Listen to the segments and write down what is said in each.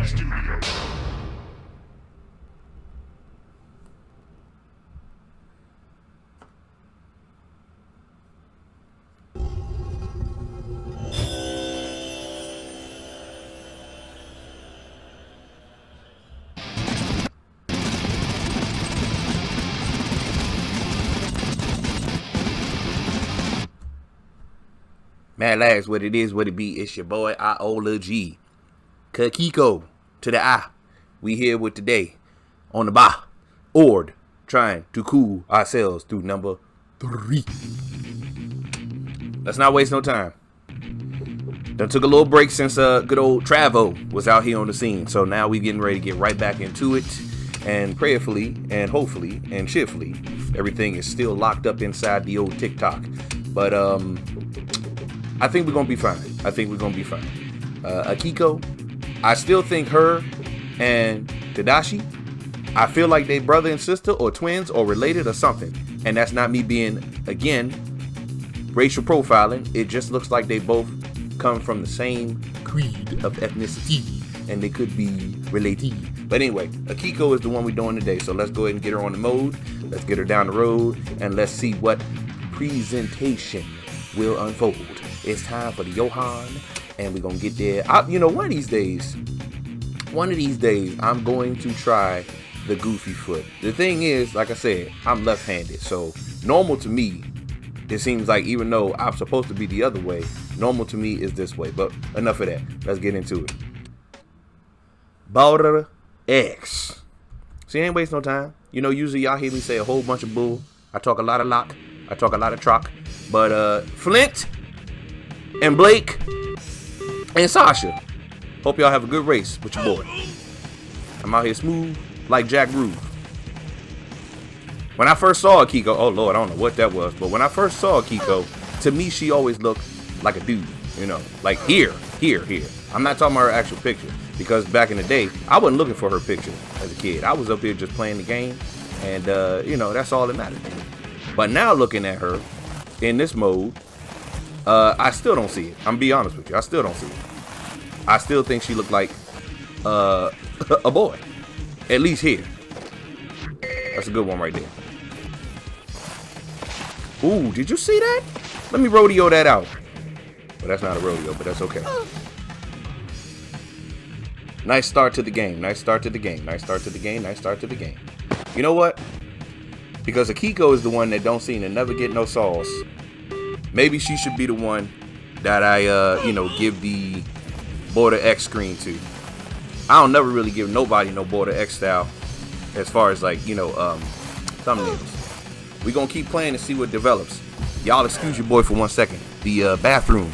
Studio. Man, lads, what it is, what it be, it's your boy, Akiko, Akiko to the I. We here with today on the bar, Ord, trying to cool ourselves through number 3. Let's not waste no time. Done took a little break since good old Travo was out here on the scene. So now we getting ready to get right back into it. And prayerfully and hopefully and cheerfully, everything is still locked up inside the old TikTok. But I think we're going to be fine. Akiko, I still think her and Tadashi, I feel like they brother and sister or twins or related or something. And that's not me being, again, racial profiling. It just looks like they both come from the same creed of ethnicity. And they could be related. But anyway, Akiko is the one we're doing today. So let's go ahead and get her on the mode. Let's get her down the road. And let's see what presentation will unfold. It's time for the Johan, and we're gonna get there. One of these days, I'm going to try the goofy foot. The thing is, like I said, I'm left-handed, so normal to me, it seems like, even though I'm supposed to be the other way, normal to me is this way. But enough of that. Let's get into it. Border X. See, I ain't waste no time. Usually y'all hear me say a whole bunch of bull. I talk a lot of lock. I talk a lot of trock. But Flint and Blake and Sasha, hope y'all have a good race with your boy. I'm out here smooth like Jack Groove. When I first saw Akiko, oh Lord, I don't know what that was, but when I first saw Akiko, to me she always looked like a dude, like here. I'm not talking about her actual picture, because back in the day, I wasn't looking for her picture as a kid. I was up here just playing the game, and that's all that mattered to me. But now looking at her in this mode, I still don't see it. I'm gonna be honest with you. I still don't see it. I still think she looked like a boy. At least here. That's a good one right there. Ooh, did you see that? Let me rodeo that out. Well, that's not a rodeo, but that's okay. Nice start to the game. You know what? Because Akiko is the one that don't seem to never get no sauce. Maybe she should be the one that I, give the Border X screen to. I don't never really give nobody no Border X style as far as thumbnails. We gonna keep playing and see what develops. Y'all excuse your boy for 1 second. The bathroom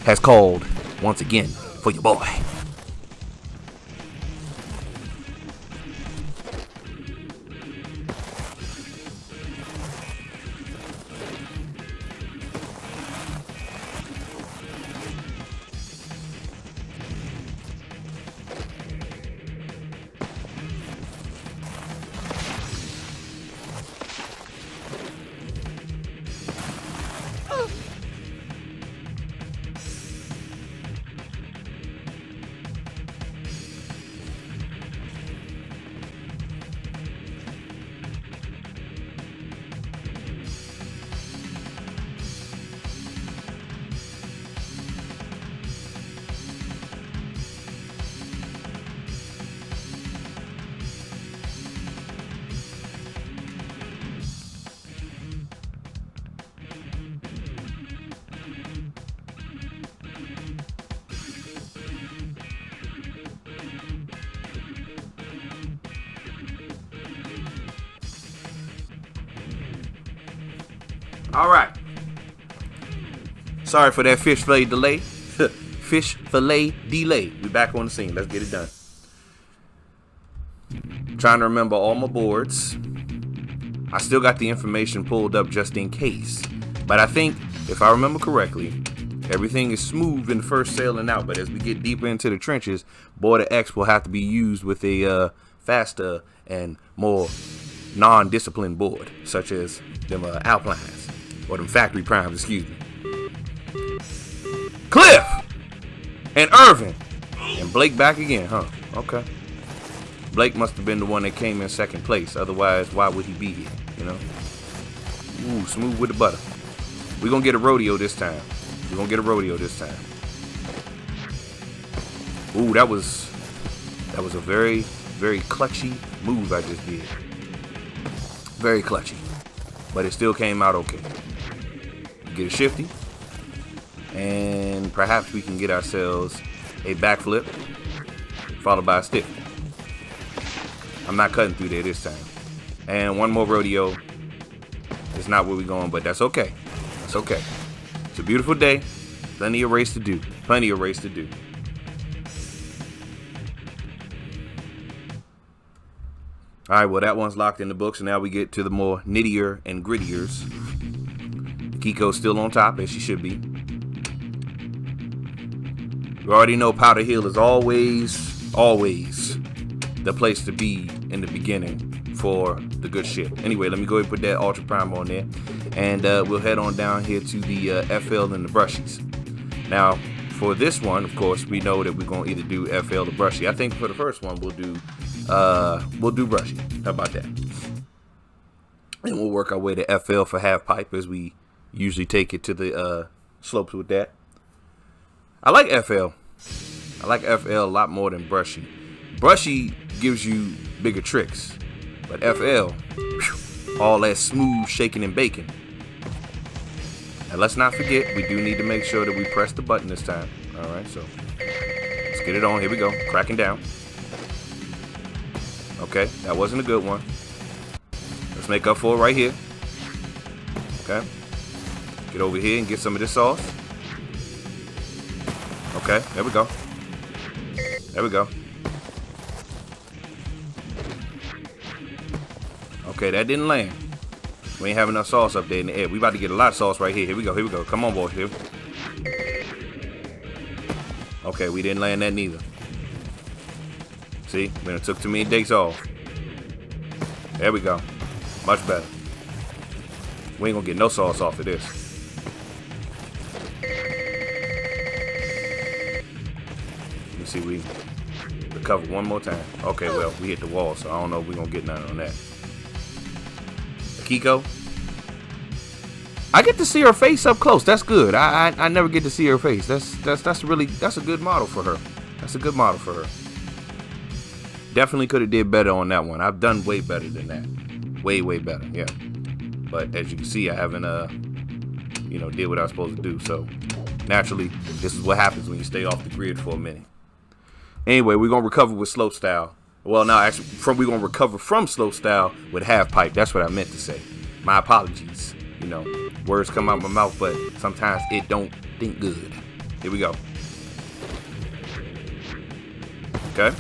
has called once again for your boy. All right. Sorry for that fish fillet delay. Fish fillet delay. We back on the scene. Let's get it done. Trying to remember all my boards. I still got the information pulled up just in case. But I think, if I remember correctly, everything is smooth in the first sailing out. But as we get deeper into the trenches, Border X will have to be used with a faster and more non-disciplined board, such as them Alpines. Or them factory primes, excuse me. Cliff! And Irvin! And Blake back again, huh? Okay. Blake must have been the one that came in second place. Otherwise, why would he be here? You know? Ooh, smooth with the butter. We're going to get a rodeo this time. We're going to get a rodeo this time. Ooh, that was a very, very clutchy move I just did. Very clutchy. But it still came out okay. Get a shifty. And perhaps we can get ourselves a backflip followed by a stiff. I'm not cutting through there this time. And one more rodeo. It's not where we're going, but that's okay. That's okay. It's a beautiful day. Plenty of race to do. Plenty of race to do. All right, well, that one's locked in the books. So now we get to the more nittier and grittiers. Akiko's still on top, as she should be. We already know Powder Hill is always the place to be in the beginning for the good shit. Anyway, let me go ahead and put that Ultra Prime on there. And we'll head on down here to the FL and the Brushies. Now, for this one, of course, we know that we're going to either do FL or Brushy. I think for the first one, we'll do Brushy. How about that? And we'll work our way to FL for half pipe as we usually take it to the slopes with that. I like FL. I like FL a lot more than Brushy. Brushy gives you bigger tricks. But FL, whew, all that smooth shaking and baking. And let's not forget, we do need to make sure that we press the button this time. All right, so let's get it on. Here we go. Cracking down. Okay, that wasn't a good one. Let's make up for it right here. Okay. Get over here and get some of this sauce. Okay, there we go. There we go. Okay, that didn't land. We ain't have enough sauce up there in the air. We about to get a lot of sauce right here. Here we go, here we go. Come on, boys. Here. Okay, we didn't land that neither. See, we done took too many days off. There we go. Much better. We ain't gonna get no sauce off of this. Let me see, we recover one more time. Okay, well, we hit the wall, so I don't know if we're gonna get nothing on that. Akiko, I get to see her face up close. That's good. I never get to see her face. That's a good model for her. That's a good model for her. Definitely could have did better on that one. I've done way better than that. Way better. Yeah. But as you can see, I haven't did what I was supposed to do. So naturally, this is what happens when you stay off the grid for a minute. Anyway, we're gonna recover with slope style. Well, no, actually, we're going to recover from slow style with half pipe. That's what I meant to say. My apologies. You know, words come out my mouth, but sometimes it don't think good. Here we go. Okay.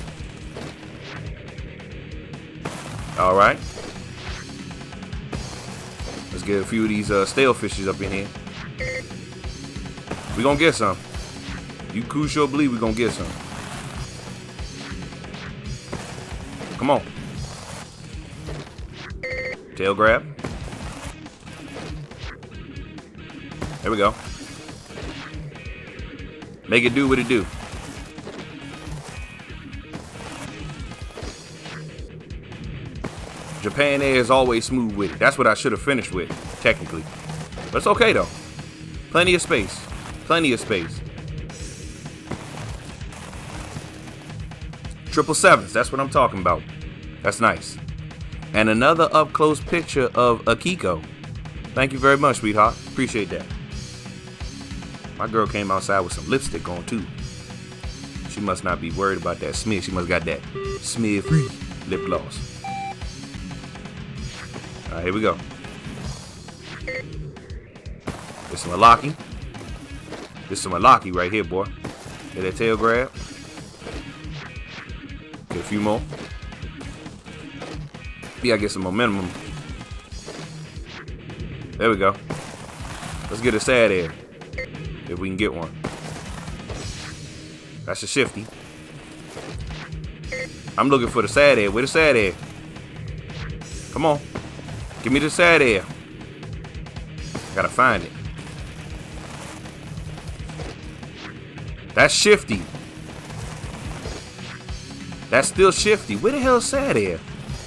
All right. Let's get a few of these stale fishes up in here. We're going to get some. You cool sure believe we're going to get some. Come on. Tail grab. There we go. Make it do what it do. Japan Air is always smooth with it. That's what I should have finished with, technically. But it's okay, though. Plenty of space. Plenty of space. 777s, that's what I'm talking about. That's nice. And another up-close picture of Akiko. Thank you very much, sweetheart. Appreciate that. My girl came outside with some lipstick on, too. She must not be worried about that smear. She must got that smear-free lip gloss. All right, here we go. This is Malaki. This is Malaki right here, boy. Get that tail grab. Get a few more. We gotta get some momentum. There we go. Let's get a sad air. If we can get one. That's a shifty. I'm looking for the sad air. Where the sad air? Come on. Give me the sad air. Gotta find it. That's shifty. That's still shifty. Where the hell's Sad at?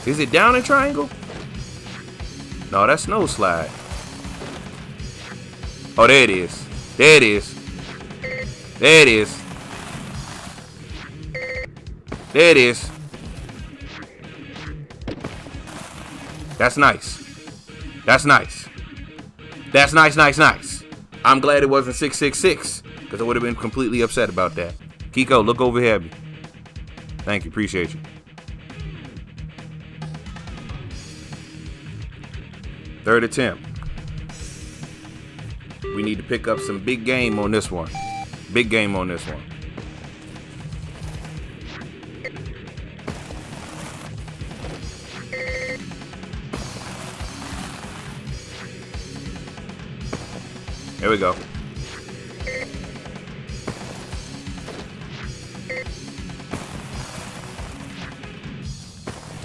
Is it down in triangle? No, that's snow slide. Oh, there it is. There it is. There it is. There it is. That's nice. That's nice. That's nice, nice, nice. I'm glad it wasn't 666 because I would have been completely upset about that. Kiko, look over here at me. Thank you. Appreciate you. Third attempt. We need to pick up some big game on this one. Big game on this one. There we go.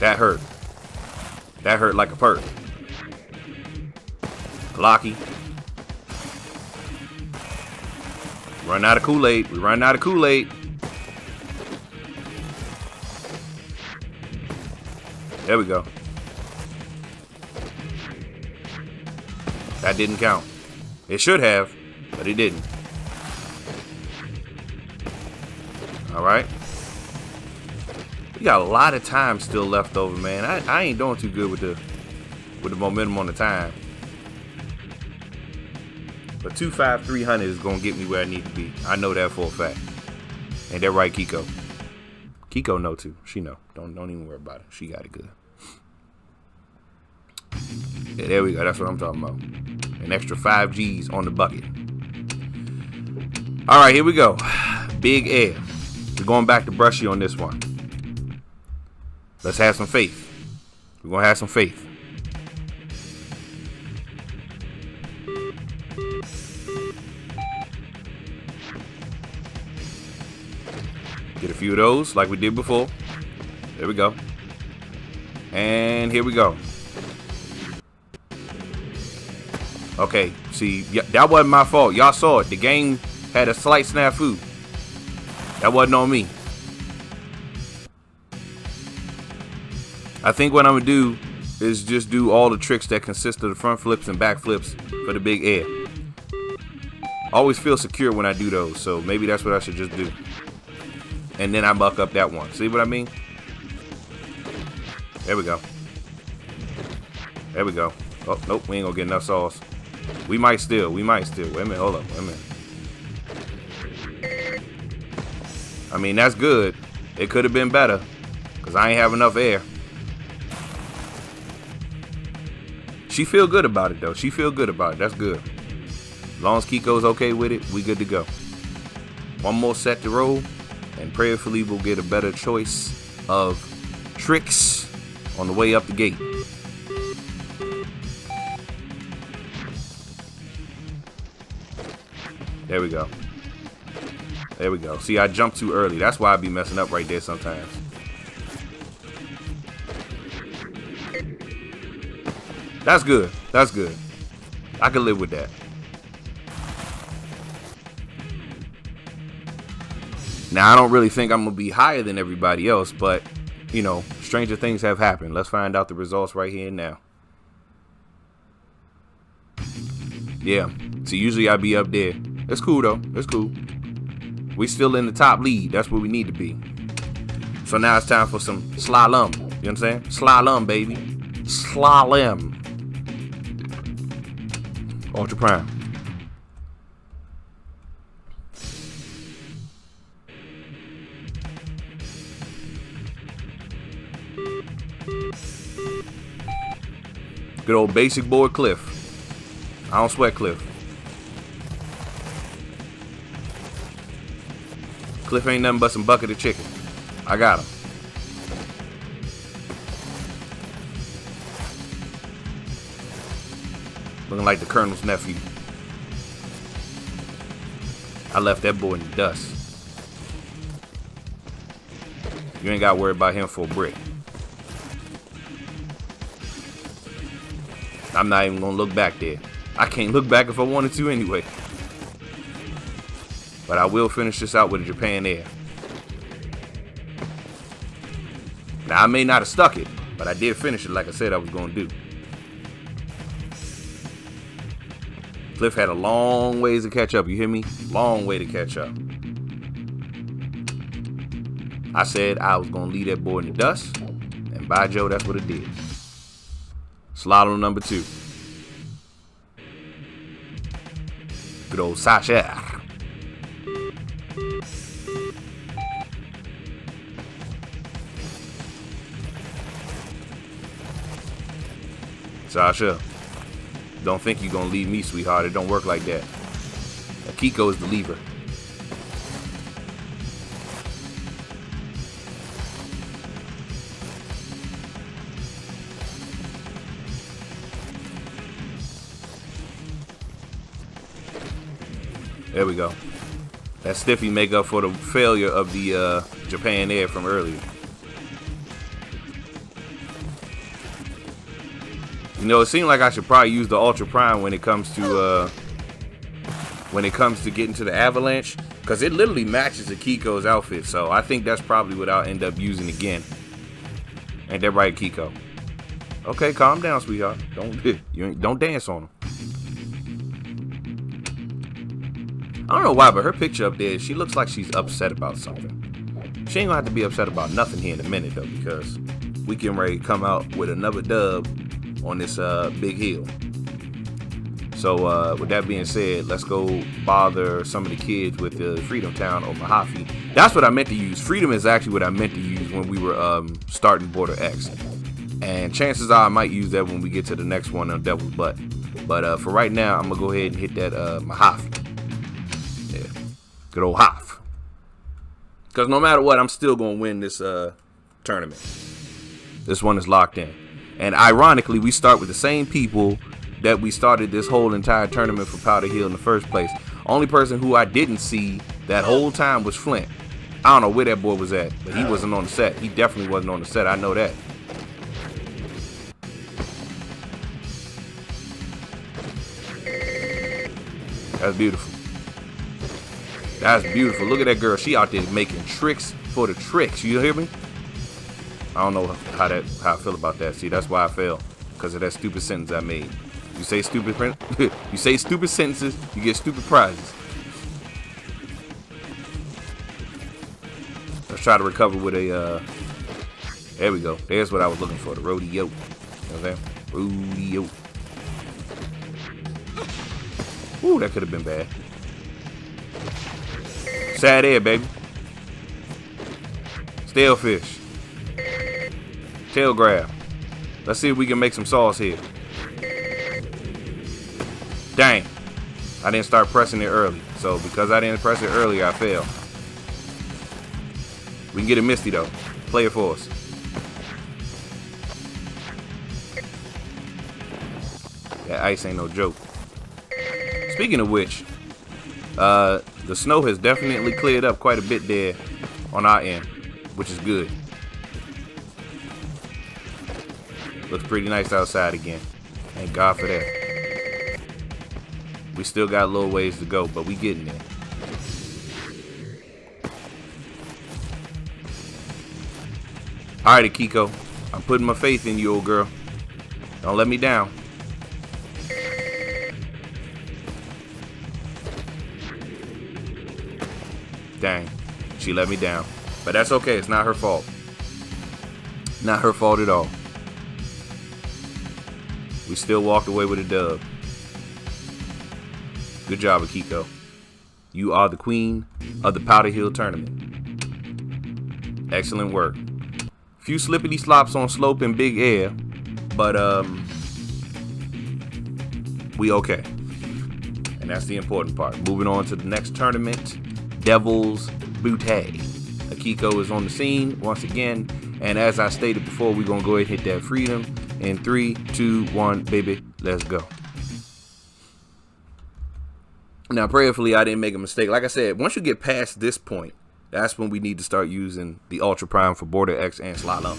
That hurt. That hurt like a perk. Blocky. Run out of Kool-Aid. We run out of Kool-Aid. There we go. That didn't count. It should have, but it didn't. All right. We got a lot of time still left over, man. I ain't doing too good with the momentum on the time. But 25300 is gonna get me where I need to be. I know that for a fact. Ain't that right, Kiko? Kiko know too. She know. Don't even worry about it. She got it good. Yeah, there we go. That's what I'm talking about. An extra 5 G's on the bucket. All right, here we go. Big air. We're going back to brushy on this one. Let's have some faith. We're gonna have some faith. Get a few of those like we did before. There we go. And here we go. Okay, see, that wasn't my fault. Y'all saw it. The game had a slight snafu. That wasn't on me. I think what I'm going to do is just do all the tricks that consist of the front flips and back flips for the big air. I always feel secure when I do those, so maybe that's what I should just do. And then I buck up that one. See what I mean? There we go. There we go. Oh, nope, we ain't gonna get enough sauce. We might still. Wait a minute, hold up, wait a minute. I mean, that's good. It could have been better, because I ain't have enough air. She feel good about it, though. She feel good about it. That's good. As long as Kiko's okay with it, we good to go. One more set to roll, and prayerfully we'll get a better choice of tricks on the way up the gate. There we go. There we go. See, I jumped too early. That's why I be messing up right there sometimes. That's good. That's good. I can live with that. Now, I don't really think I'm going to be higher than everybody else, but, you know, stranger things have happened. Let's find out the results right here and now. Yeah. See, usually I'd be up there. It's cool, though. It's cool. We still in the top lead. That's where we need to be. So now it's time for some slalom. You know what I'm saying? Slalom, baby. Slalom. Ultra Prime. Good old basic board Cliff. I don't sweat Cliff. Cliff ain't nothing but some bucket of chicken. I got him. Looking like the Colonel's nephew. I left that boy in the dust. You ain't got to worry about him for a brick. I'm not even going to look back there. I can't look back if I wanted to anyway. But I will finish this out with a Japan Air. Now, I may not have stuck it, but I did finish it like I said I was going to do. Cliff had a long ways to catch up, you hear me? Long way to catch up. I said I was going to leave that boy in the dust, and by Joe, that's what it did. Slalom number 2. Good old Sasha. Sasha, don't think you're going to leave me, sweetheart. It don't work like that. Akiko is the lever. There we go. That stiffy make up for the failure of the Japan Air from earlier. You know, it seemed like I should probably use the Ultra Prime when it comes to getting to the Avalanche, because it literally matches Akiko's outfit. So I think that's probably what I'll end up using again. Ain't that right, Akiko? Okay, calm down, sweetheart. Don't dance on him. I don't know why, but her picture up there, she looks like she's upset about something. She ain't gonna have to be upset about nothing here in a minute though, because we getting ready to come out with another dub on this big hill. So with that being said, let's go bother some of the kids with the Freedom Town or Mojave. That's what I meant to use. Freedom is actually what I meant to use when we were starting Border X. And chances are I might use that when we get to the next one on Devil's Butt. But for right now, I'm gonna go ahead and hit that Mojave. Yeah, good old Hoff. Because no matter what, I'm still gonna win this tournament. This one is locked in. And ironically, we start with the same people that we started this whole entire tournament for Powder Hill in the first place. Only person who I didn't see that whole time was Flint. I don't know where that boy was at, but he wasn't on the set. He definitely wasn't on the set. I know that. That's beautiful. That's beautiful. Look at that girl. She out there making tricks for the tricks. You hear me? I don't know how I feel about that. See, that's why I fail, because of that stupid sentence I made. You say stupid sentences, you get stupid prizes. Let's try to recover with a there we go. There's what I was looking for, the rodeo. You know what I'm saying? Rodeo. Ooh, that could have been bad. Sad air, baby. Stale fish. Tail grab. Let's see if we can make some sauce here. Dang. I didn't start pressing it early. So because I didn't press it earlier, I failed. We can get it Misty though. Play it for us. That ice ain't no joke. Speaking of which, the snow has definitely cleared up quite a bit there on our end, which is good. Looks pretty nice outside again. Thank God for that. We still got a little ways to go, but we getting there. All right, Akiko. I'm putting my faith in you, old girl. Don't let me down. Dang. She let me down. But that's okay. It's not her fault. Not her fault at all. We still walked away with a dub. Good job, Akiko. You are the queen of the Powder Hill tournament. Excellent work. Few slippity slops on slope and big air, but we okay. And that's the important part. Moving on to the next tournament, Devil's Butte. Akiko is on the scene once again, and as I stated before, we're gonna go ahead and hit that freedom. In 3, 2, 1, baby, let's go. Now, prayerfully, I didn't make a mistake. Like I said, once you get past this point, that's when we need to start using the Ultra Prime for Border X and Slalom.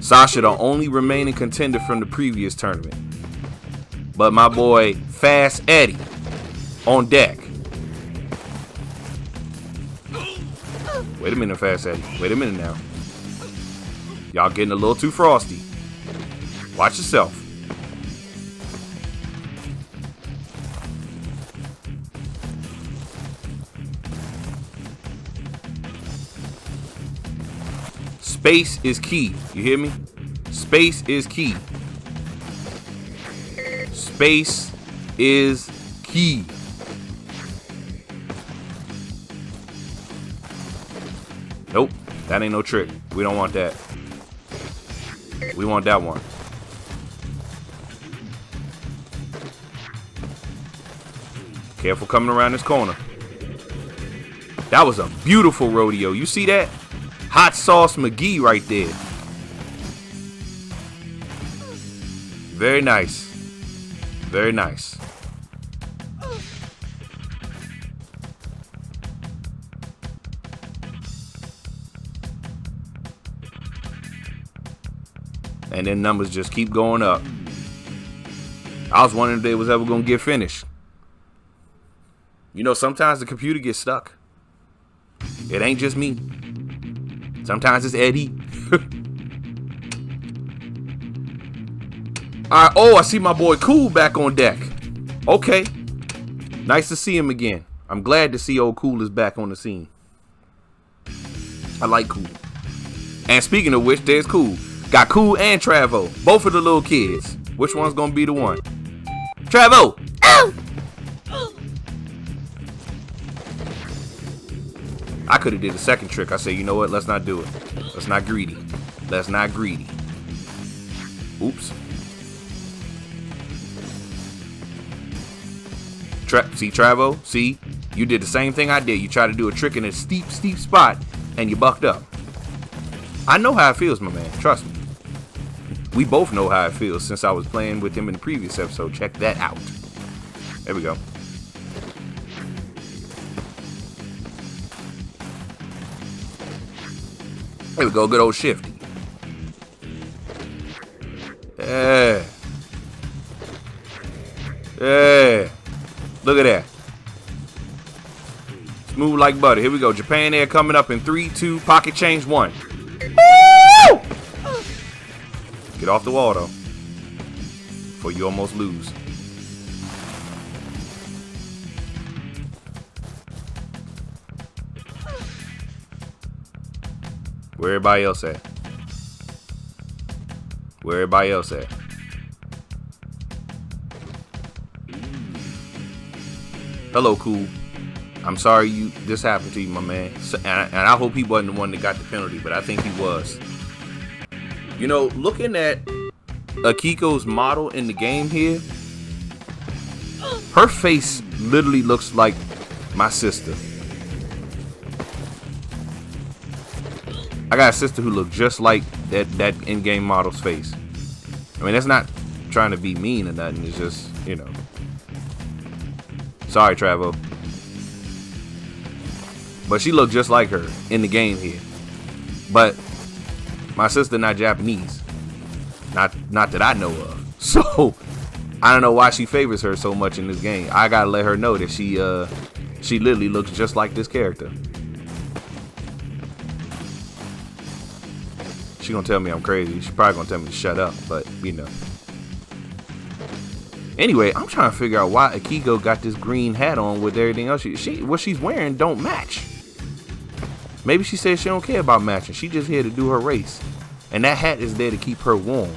Sasha, the only remaining contender from the previous tournament. But my boy, Fast Eddie, on deck. Wait a minute, Fast Eddie. Wait a minute now. Y'all getting a little too frosty. Watch yourself. Space is key. You hear me? Space is key. Space is key. Nope, that ain't no trick. We don't want that. We want that one. Careful coming around this corner. That was a beautiful rodeo. You see that? Hot Sauce McGee right there. Very nice. Very nice. And then numbers just keep going up. I was wondering if they was ever going to get finished. You know, sometimes the computer gets stuck. It ain't just me. Sometimes it's Eddie. Alright, oh, I see my boy Cool back on deck. Okay. Nice to see him again. I'm glad to see old Cool is back on the scene. I like Cool. And speaking of which, there's Cool. Got Cool and Travo. Both of the little kids. Which one's gonna be the one? Travo! Ow! I could have did a second trick. I said, you know what? Let's not do it. Let's not greedy. Let's not greedy. Oops. See, Travo? See? You did the same thing I did. You tried to do a trick in a steep spot, and you bucked up. I know how it feels, my man. Trust me. We both know how it feels since I was playing with him in the previous episode. Check that out. There we go. There we go, good old Shifty. Yeah. Yeah. Look at that. Smooth like butter. Here we go. Japan Air coming up in 3, 2, pocket change 1. Woo! Get off the wall, though. Before you almost lose. Where everybody else at? Where everybody else at? Hello, Cool. I'm sorry this happened to you, my man. And I hope he wasn't the one that got the penalty, but I think he was. You know, looking at Akiko's model in the game here, her face literally looks like my sister. I got a sister who looks just like that in-game model's face. I mean, that's not trying to be mean or nothing. It's just, you know. Sorry, Travo. But she looked just like her in the game here. But my sister not Japanese. Not that I know of. So I don't know why she favors her so much in this game. I gotta let her know that she literally looks just like this character. She gonna tell me I'm crazy. She probably gonna tell me to shut up, but you know. Anyway, I'm trying to figure out why Akiko got this green hat on with everything else. What she's wearing don't match. Maybe she said she don't care about matching. She just here to do her race. And that hat is there to keep her warm.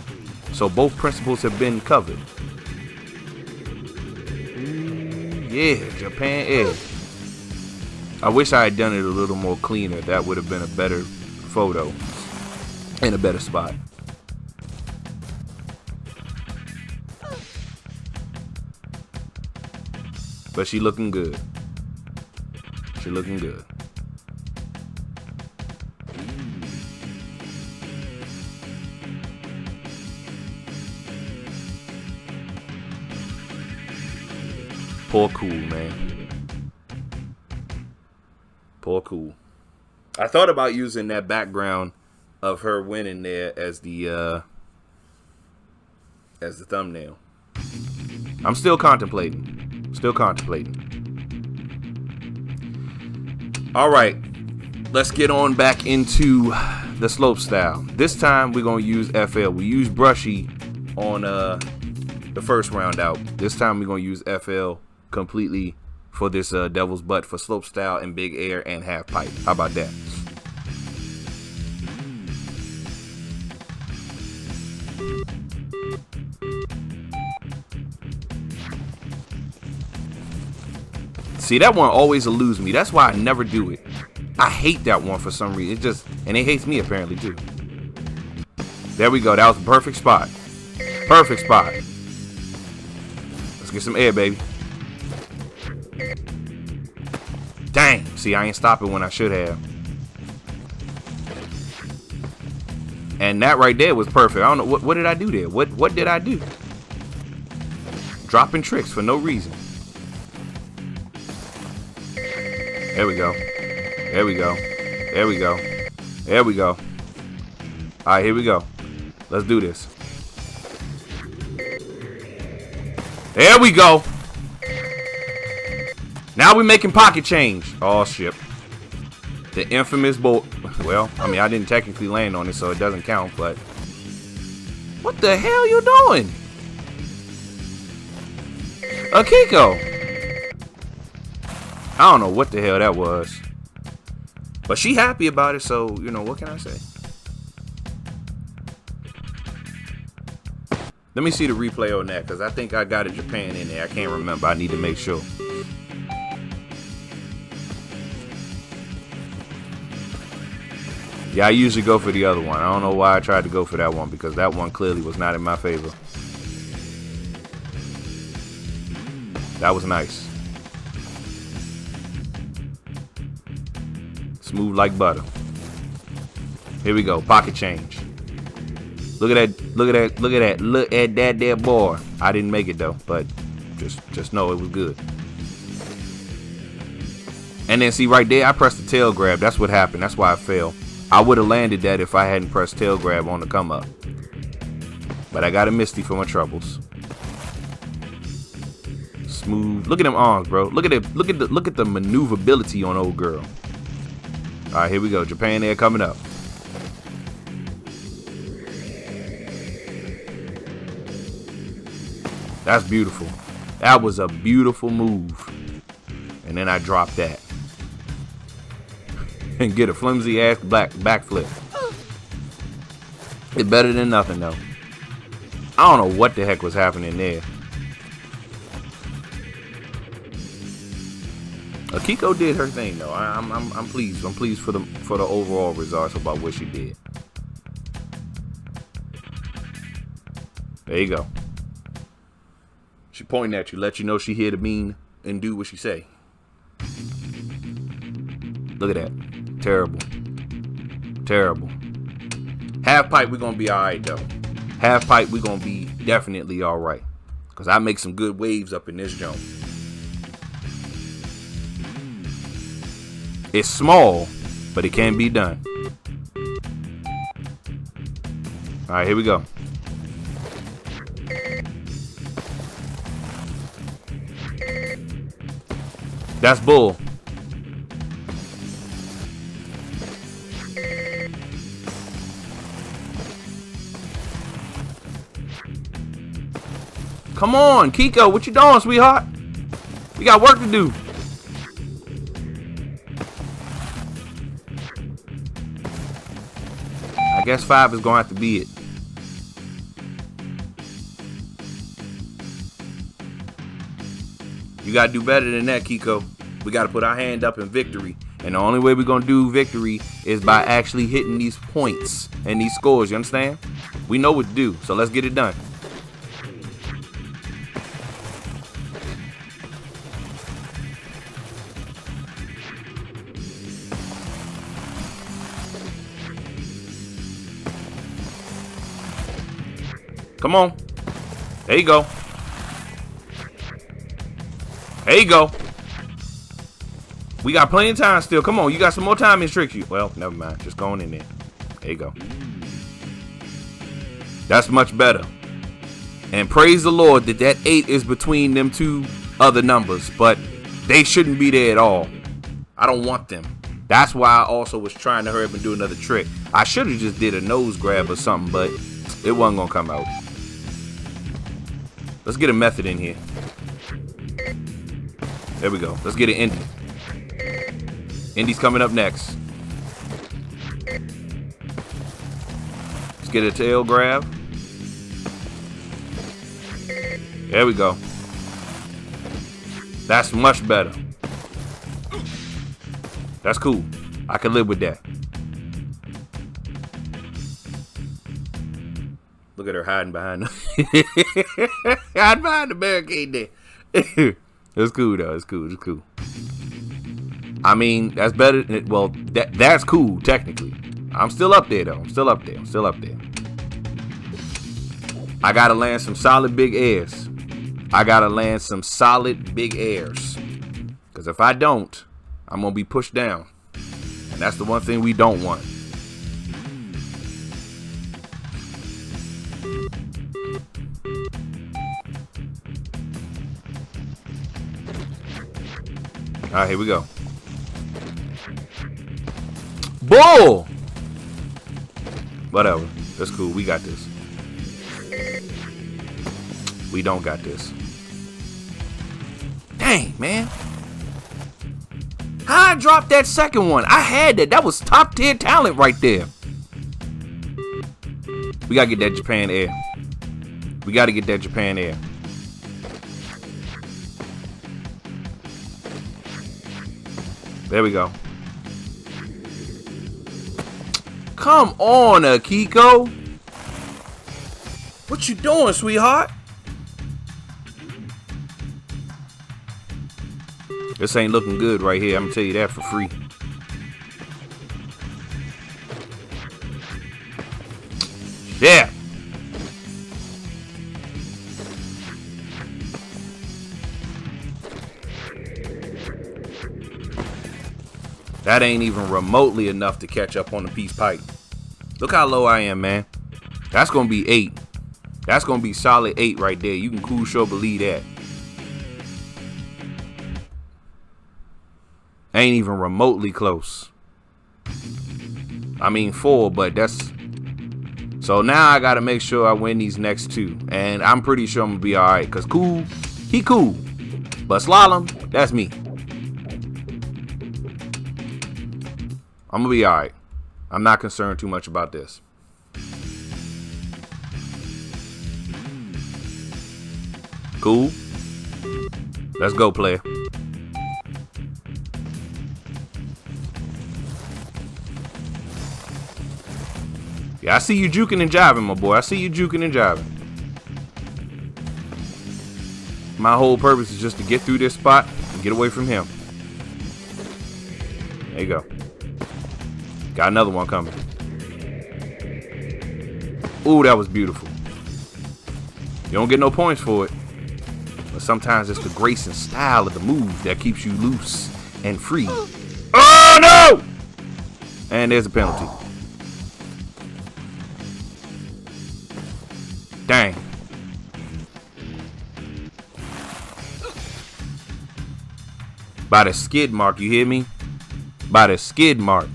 So both principles have been covered. Yeah, Japan Air. I wish I had done it a little more cleaner. That would have been a better photo. In a better spot. But she looking good. She looking good. Poor Cool, man. Poor Cool. I thought about using that background of her winning there as the thumbnail. I'm still contemplating. Still contemplating. All right. let's get on back into the slope style. This time we're gonna use FL. We used brushy on the first round out. This time we're gonna use FL completely for this devil's butt for slope style and big air and half pipe. How about that? See, that one always eludes me. That's why I never do it. I hate that one for some reason. It just, and it hates me apparently too. There we go. That was the perfect spot. Perfect spot. Let's get some air, baby. Dang. See, I ain't stopping when I should have. And that right there was perfect. I don't know what did I do there. What did I do? Dropping tricks for no reason. There we go. There we go. There we go. There we go. All right, here we go. Let's do this. There we go. Now we're making pocket change. Oh, shit. The infamous bolt. Well, I mean, I didn't technically land on it, so it doesn't count, but. What the hell you doing? Akiko. I don't know what the hell that was. But she happy about it, so, you know, what can I say? Let me see the replay on that, because I think I got a Japan in there. I can't remember. I need to make sure. Yeah, I usually go for the other one. I don't know why I tried to go for that one, because that one clearly was not in my favor. That was nice. Smooth like butter. Here we go. Pocket change. Look at that. Look at that. Look at that. Look at that there boy. I didn't make it though, but just know it was good. And then see right there, I pressed the tail grab. That's what happened. That's why I fell. I would have landed that if I hadn't pressed tail grab on the come up. But I got a Misty for my troubles. Smooth. Look at them arms, bro. Look at it. Look at the maneuverability on old girl. All right, here we go. Japan air coming up. That's beautiful. That was a beautiful move. And then I dropped that. And get a flimsy ass backflip. It's better than nothing though. I don't know what the heck was happening there. Akiko did her thing though. I'm pleased. I'm pleased for the overall results about what she did. There you go. She pointing at you, let you know she here to mean and do what she say. Look at that. Terrible. Terrible. Half pipe, we're gonna be alright though. Half pipe, we're gonna be definitely alright. Cause I make some good waves up in this jump. It's small, but it can be done. All right, here we go. That's bull. Come on, Kiko, what you doing, sweetheart? We got work to do. I guess 5 is gonna have to be it. You gotta do better than that, Kiko. We gotta put our hand up in victory. And the only way we're gonna do victory is by actually hitting these points and these scores, you understand? We know what to do, so let's get it done. Come on. There you go. There you go. We got plenty of time still. Come on. You got some more time in trick you. Well, never mind. Just going in there. There you go. That's much better. And praise the Lord that that 8 is between them two other numbers. But they shouldn't be there at all. I don't want them. That's why I also was trying to hurry up and do another trick. I should have just did a nose grab or something, but it wasn't gonna come out. Let's get a method in here. There we go. Let's get an Indy. Indy's coming up next. Let's get a tail grab. There we go. That's much better. That's cool. I can live with that. Look at her hiding behind the hiding behind the barricade there. It's cool though. It's cool. It's cool. I mean, that's better. Well, that's cool technically. I'm still up there though. I'm still up there. I'm still up there. I gotta land some solid big airs. I gotta land some solid big airs. Because if I don't, I'm gonna be pushed down. And that's the one thing we don't want. All right, here we go. Bull! Whatever. That's cool. We got this. We don't got this. Dang, man. How I dropped that second one? I had that. That was top tier talent right there. We gotta get that Japan air. We gotta get that Japan air. There we go. Come on, Akiko. What you doing, sweetheart? This ain't looking good right here. I'm gonna tell you that for free. Yeah. That ain't even remotely enough to catch up on the peace pipe. Look how low I am, man. That's gonna be 8. That's gonna be solid 8 right there. You can cool sure believe that. Ain't even remotely close. I mean 4, but that's... So now I gotta make sure I win these next 2. And I'm pretty sure I'm gonna be alright. Cause cool, he cool. But slalom, that's me. I'm gonna be alright. I'm not concerned too much about this. Cool. Let's go, player. Yeah, I see you juking and jiving, my boy. I see you juking and jiving. My whole purpose is just to get through this spot and get away from him. There you go. Got another one coming. Ooh, that was beautiful. You don't get no points for it. But sometimes it's the grace and style of the move that keeps you loose and free. Oh, no! And there's a penalty. Dang. By the skid mark, you hear me? By the skid mark.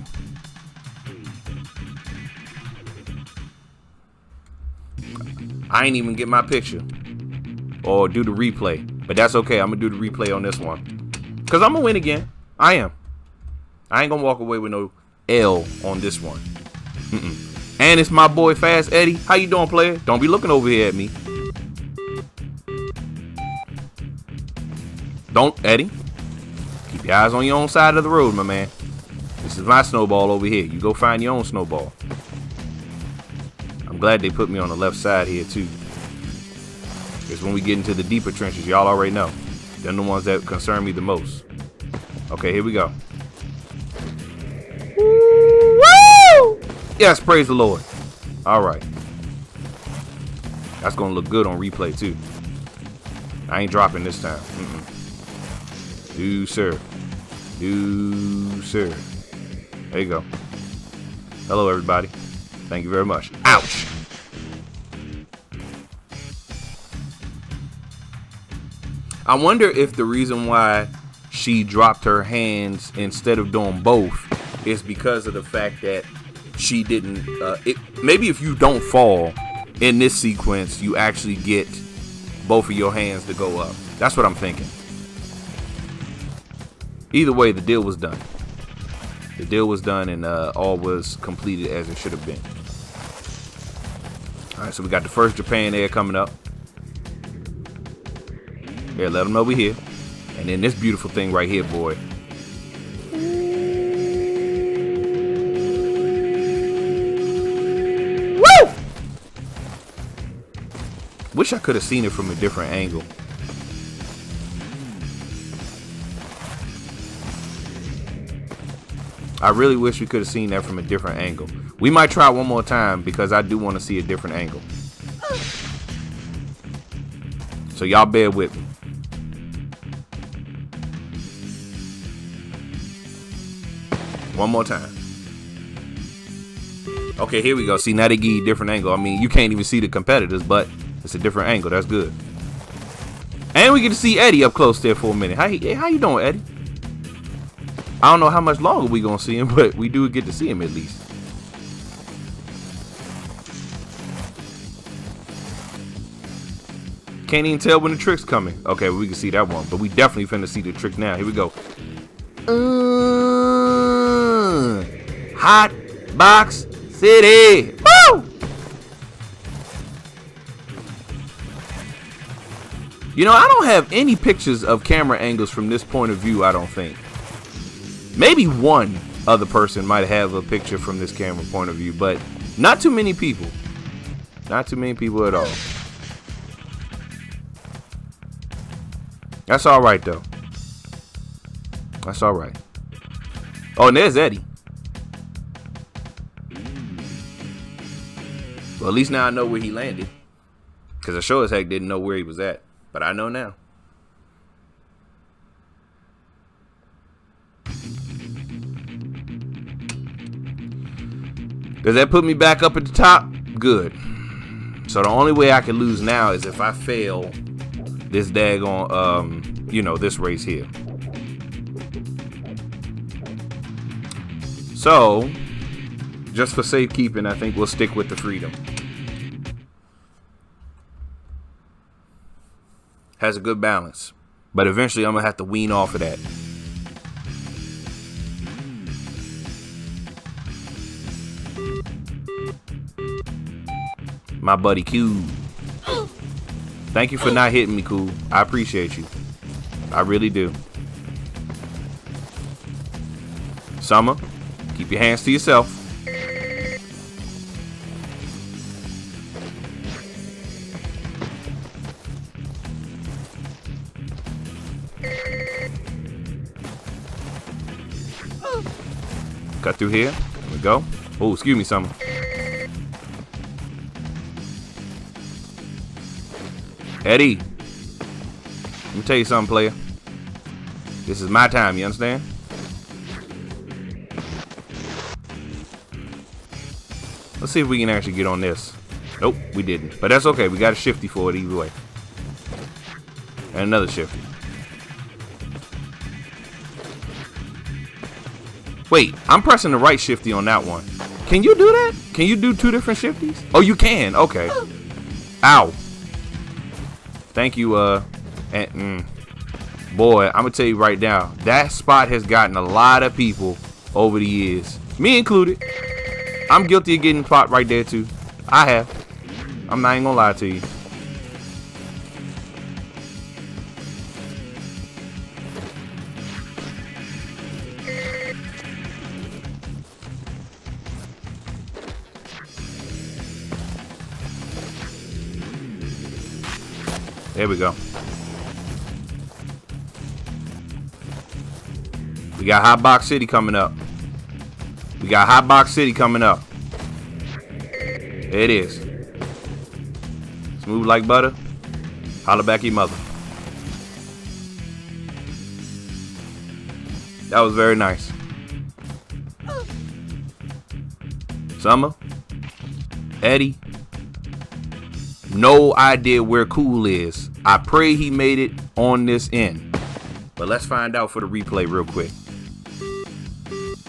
I ain't even get my picture or do the replay, but that's okay. I'm gonna do the replay on this one because I'm gonna win again. I am. I ain't gonna walk away with no L on this one. And it's my boy Fast Eddie. How you doing, player? Don't be looking over here at me. Don't, Eddie. Keep your eyes on your own side of the road, my man. This is my snowball over here. You go find your own snowball. I'm glad they put me on the left side here too. Because when we get into the deeper trenches, y'all already know. They're the ones that concern me the most. Okay, here we go. Woo! Yes, praise the Lord. All right. That's going to look good on replay too. I ain't dropping this time. No, sir. No, sir. There you go. Hello, everybody. Thank you very much. Ouch. I wonder if the reason why she dropped her hands instead of doing both is because of the fact that she didn't. Maybe if you don't fall in this sequence, you actually get both of your hands to go up. That's what I'm thinking. Either way, the deal was done. The deal was done, and all was completed as it should have been. All right, so we got the first Japan Air coming up. Here, let them know we here. And then this beautiful thing right here, boy. Woo! Wish I could have seen it from a different angle. I really wish we could have seen that from a different angle. We might try one more time because I do want to see a different angle. So y'all bear with me. One more time. Okay, here we go. See, now they give you a different angle. I mean, you can't even see the competitors, but it's a different angle. That's good. And we get to see Eddie up close there for a minute. How you doing, Eddie? I don't know how much longer we gonna see him, but we do get to see him at least. Can't even tell when the trick's coming. Okay, well, we can see that one, but we definitely finna see the trick now. Here we go. Hot Box City. Woo! You know, I don't have any pictures of camera angles from this point of view, I don't think. Maybe one other person might have a picture from this camera point of view, but not too many people. Not too many people at all. That's all right, though. That's all right. Oh, and there's Eddie. Well, at least now I know where he landed. Because I sure as heck didn't know where he was at. But I know now. Does that put me back up at the top? Good. So the only way I can lose now is if I fail this daggone, you know, this race here. So, just for safekeeping, I think we'll stick with the freedom. Has a good balance. But eventually I'm going to have to wean off of that. My buddy Q. Thank you for not hitting me, Cool. I appreciate you. I really do. Summer, keep your hands to yourself. Cut through here. There we go. Oh, excuse me, Summer. Eddie, let me tell you something, player. This is my time, you understand? Let's see if we can actually get on this. Nope, we didn't. But that's okay. We got a shifty for it either way. And another shifty. Wait, I'm pressing the right shifty on that one. Can you do that? Can you do two different shifties? Oh, you can. Okay. Ow. Thank you, boy, I'm gonna tell you right now, that spot has gotten a lot of people over the years, me included. I'm guilty of getting caught right there too. I have. I'm not even gonna lie to you. There we go. We got Hot Box City coming up. We got Hot Box City coming up. There it is. Smooth like butter. Holla back your mother. That was very nice. Summer. Eddie. No idea where Cool is. I pray he made it on this end. But let's find out for the replay real quick.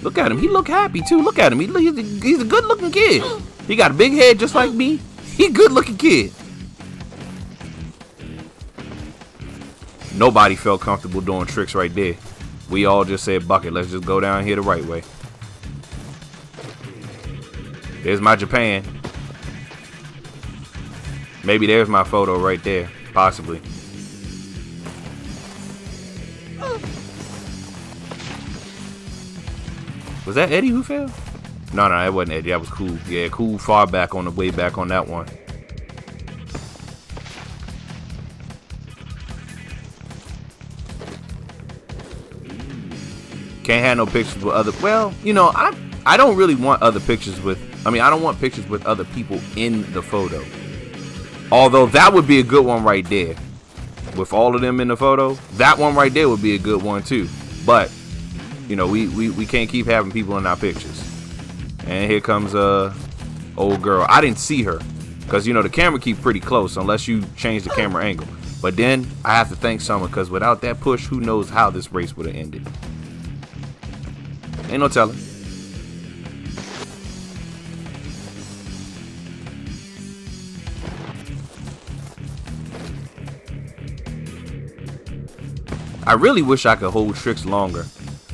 Look at him. He look happy too. Look at him. He's a good looking kid. He got a big head just like me. He a good looking kid. Nobody felt comfortable doing tricks right there. We all just said, "Buck it, let's just go down here the right way." There's my Japan. Maybe there's my photo right there. Possibly. Was that Eddie who fell? No, that wasn't Eddie. That was Cool. Yeah, Cool far back on the way back on that one. Can't have no pictures with other. Well, you know, I don't really want other pictures with. I mean, I don't want pictures with other people in the photo. Although that would be a good one right there. With all of them in the photo, that one right there would be a good one too. But you know, we can't keep having people in our pictures. And here comes old girl. I didn't see her because you know the camera keep pretty close unless you change the camera angle. But then I have to thank someone because without that push, who knows how this race would have ended. Ain't no telling. I really wish I could hold tricks longer.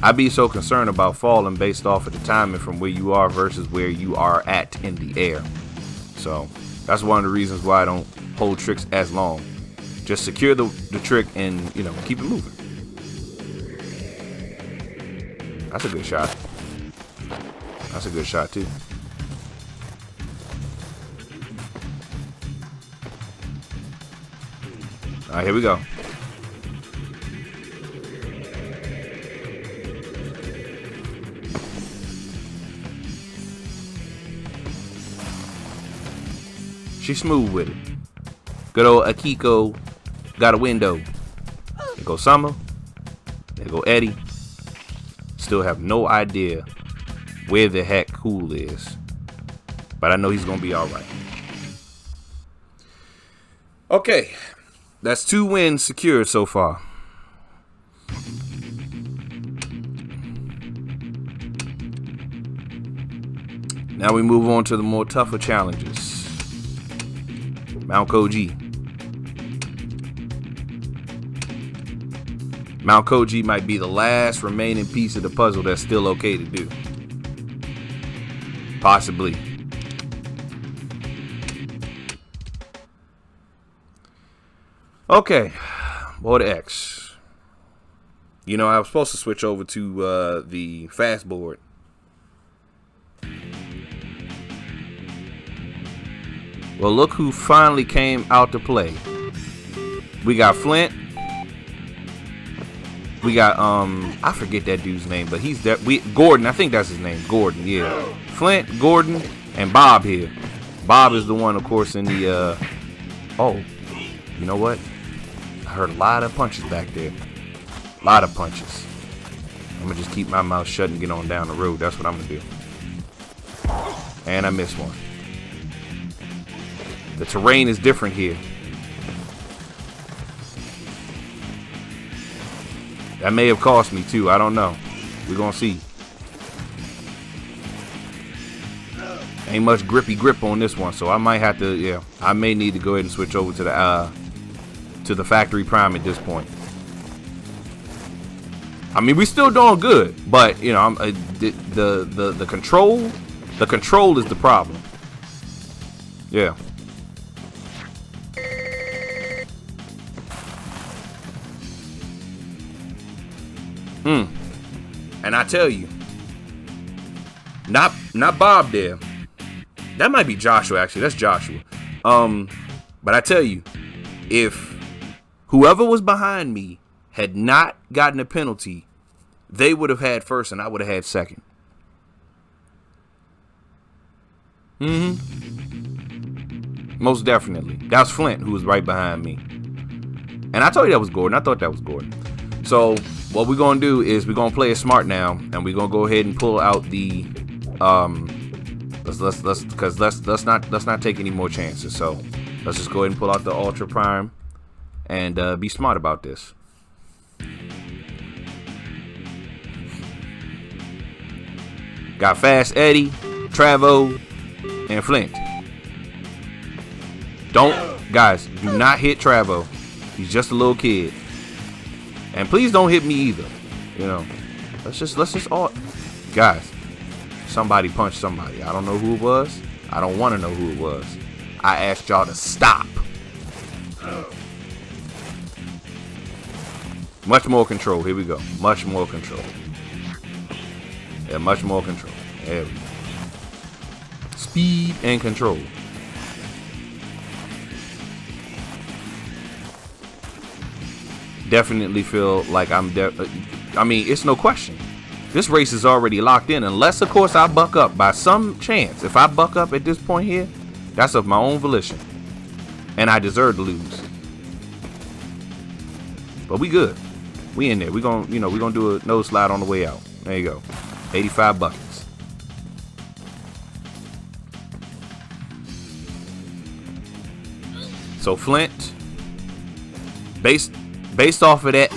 I'd be so concerned about falling based off of the timing from where you are versus where you are at in the air. So that's one of the reasons why I don't hold tricks as long. Just secure the trick and, you know, keep it moving. That's a good shot. That's a good shot too. All right, here we go. She's smooth with it. Good old Akiko got a window. There go Summer. There go Eddie. Still have no idea where the heck Cool is. But I know he's going to be all right. Okay. That's 2 wins secured so far. Now we move on to the more tougher challenges. Mount KOJI. Mount KOJI might be the last remaining piece of the puzzle that's still okay to do. Possibly. Okay. Board X. You know, I was supposed to switch over to the fast board. Well, look who finally came out to play. We got Flint. We got I forget that dude's name, but he's that Gordon, I think that's his name. Gordon, yeah. Flint, Gordon, and Bob here. Bob is the one, of course, in the oh, you know what? I heard a lot of punches back there. A lot of punches. I'm gonna just keep my mouth shut and get on down the road. That's what I'm gonna do. And I missed one. The terrain is different here. That may have cost me too. I don't know. We're gonna see. Ain't much grippy grip on this one, so I might have to. Yeah, I may need to go ahead and switch over to the factory prime at this point. I mean, we still doing good, but you know, the control is the problem. Yeah. And I tell you, not Bob there. That might be Joshua, actually. That's Joshua. But I tell you, if whoever was behind me had not gotten a penalty, they would have had first and I would have had second. Most definitely. That was Flint who was right behind me. And I told you that was Gordon. I thought that was Gordon. So what we're gonna do is we're gonna play it smart now, and we're gonna go ahead and pull out the let's not take any more chances. So let's just go ahead and pull out the Ultra Prime and be smart about this. Got Fast Eddie, Travo, and Flint. Guys, do not hit Travo. He's just a little kid. And please don't hit me either. You know, let's just all, guys, somebody punched somebody. I don't know who it was. I don't want to know who it was. I asked y'all to stop. Much more control. Here we go. Much more control. Yeah, much more control. There we go. Speed and control. Definitely feel like I mean, it's no question. This race is already locked in, unless, of course, I buck up by some chance. If I buck up at this point here, that's of my own volition, and I deserve to lose. But we good. We in there. We gonna do a nose slide on the way out. There you go. 85 buckets. So Flint, based off of that,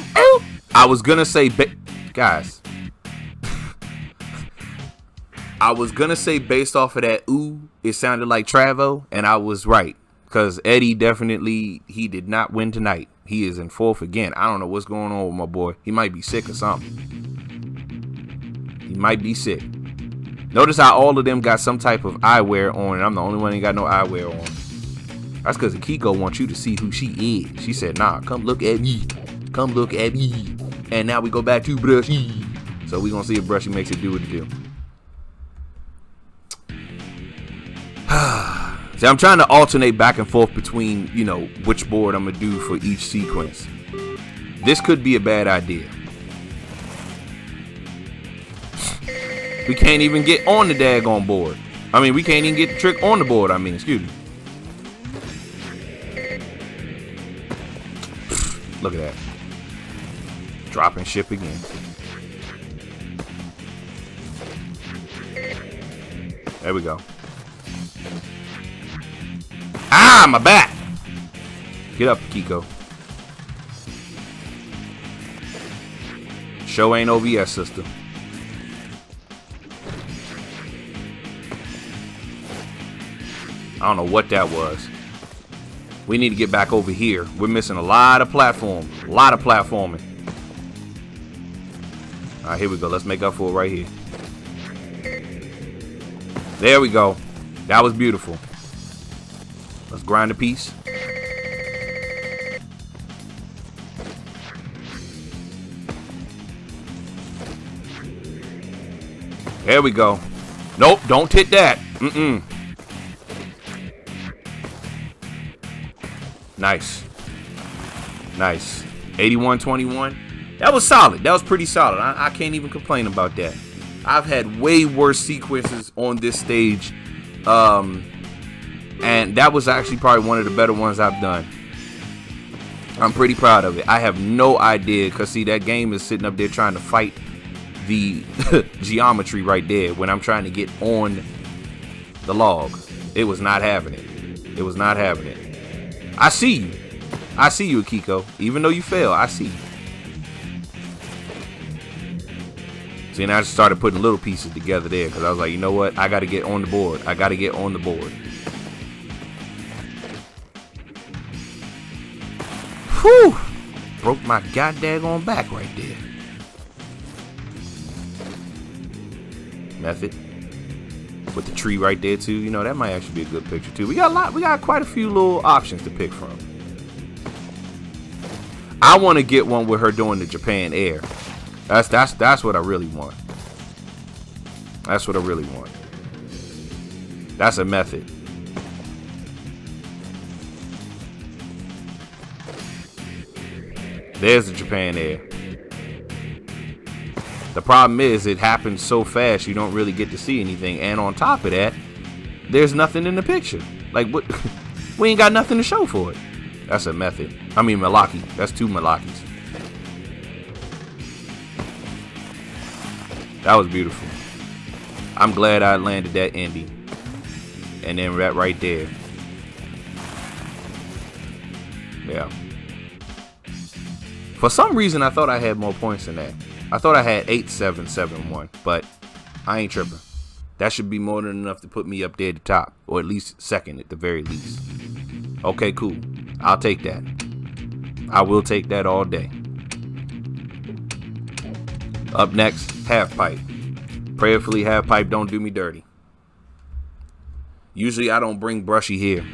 I was gonna say, guys, I was gonna say based off of that, it sounded like Travo, and I was right, because Eddie definitely, he did not win tonight. He is in fourth again. I don't know what's going on with my boy. He might be sick or something. He might be sick. Notice how all of them got some type of eyewear on, and I'm the only one that ain't got no eyewear on. That's because Akiko wants you to see who she is. She said, nah, come look at me. Come look at me. And now we go back to Brushy. So we gonna see if Brushy makes it do what it do. See, I'm trying to alternate back and forth between, you know, which board I'm gonna do for each sequence. This could be a bad idea. We can't even get on the daggone board. I mean, we can't even get the trick on the board. I mean, excuse me. Look at that. Dropping ship again. There we go. Ah, my back. Get up, Akiko. Show ain't over yet, sister. I don't know what that was. We need to get back over here. We're missing a lot of platform. A lot of platforming. All right, here we go. Let's make up for it right here. There we go. That was beautiful. Let's grind a piece. There we go. Nope, don't hit that. Nice. Nice. 81-21. That was solid. That was pretty solid. I can't even complain about that. I've had way worse sequences on this stage. And that was actually probably one of the better ones I've done. I'm pretty proud of it. I have no idea, because see, that game is sitting up there trying to fight the geometry right there when I'm trying to get on the log. It was not having it. It was not having it. I see you. I see you, Akiko. Even though you fail, I see you. See, and I just started putting little pieces together there, because I was like, you know what? I got to get on the board. I got to get on the board. Whew! Broke my goddamn back right there. Method. With the tree right there too. You know, that might actually be a good picture too. We got quite a few little options to pick from. I want to get one with her doing the Japan Air. That's what I really want. That's what I really want. That's a method. There's the Japan Air. The problem is it happens so fast you don't really get to see anything, and on top of that, there's nothing in the picture. Like, what? We ain't got nothing to show for it. That's a method. I mean, Malaki. That's two Malakis. That was beautiful. I'm glad I landed that ending. And then that right there. Yeah. For some reason, I thought I had more points than that. I thought I had 8-7-7-1, but I ain't tripping. That should be more than enough to put me up there at the top, or at least second at the very least. Okay, cool. I'll take that. I will take that all day. Up next, half pipe. Prayerfully, half pipe don't do me dirty. Usually I don't bring brushy here,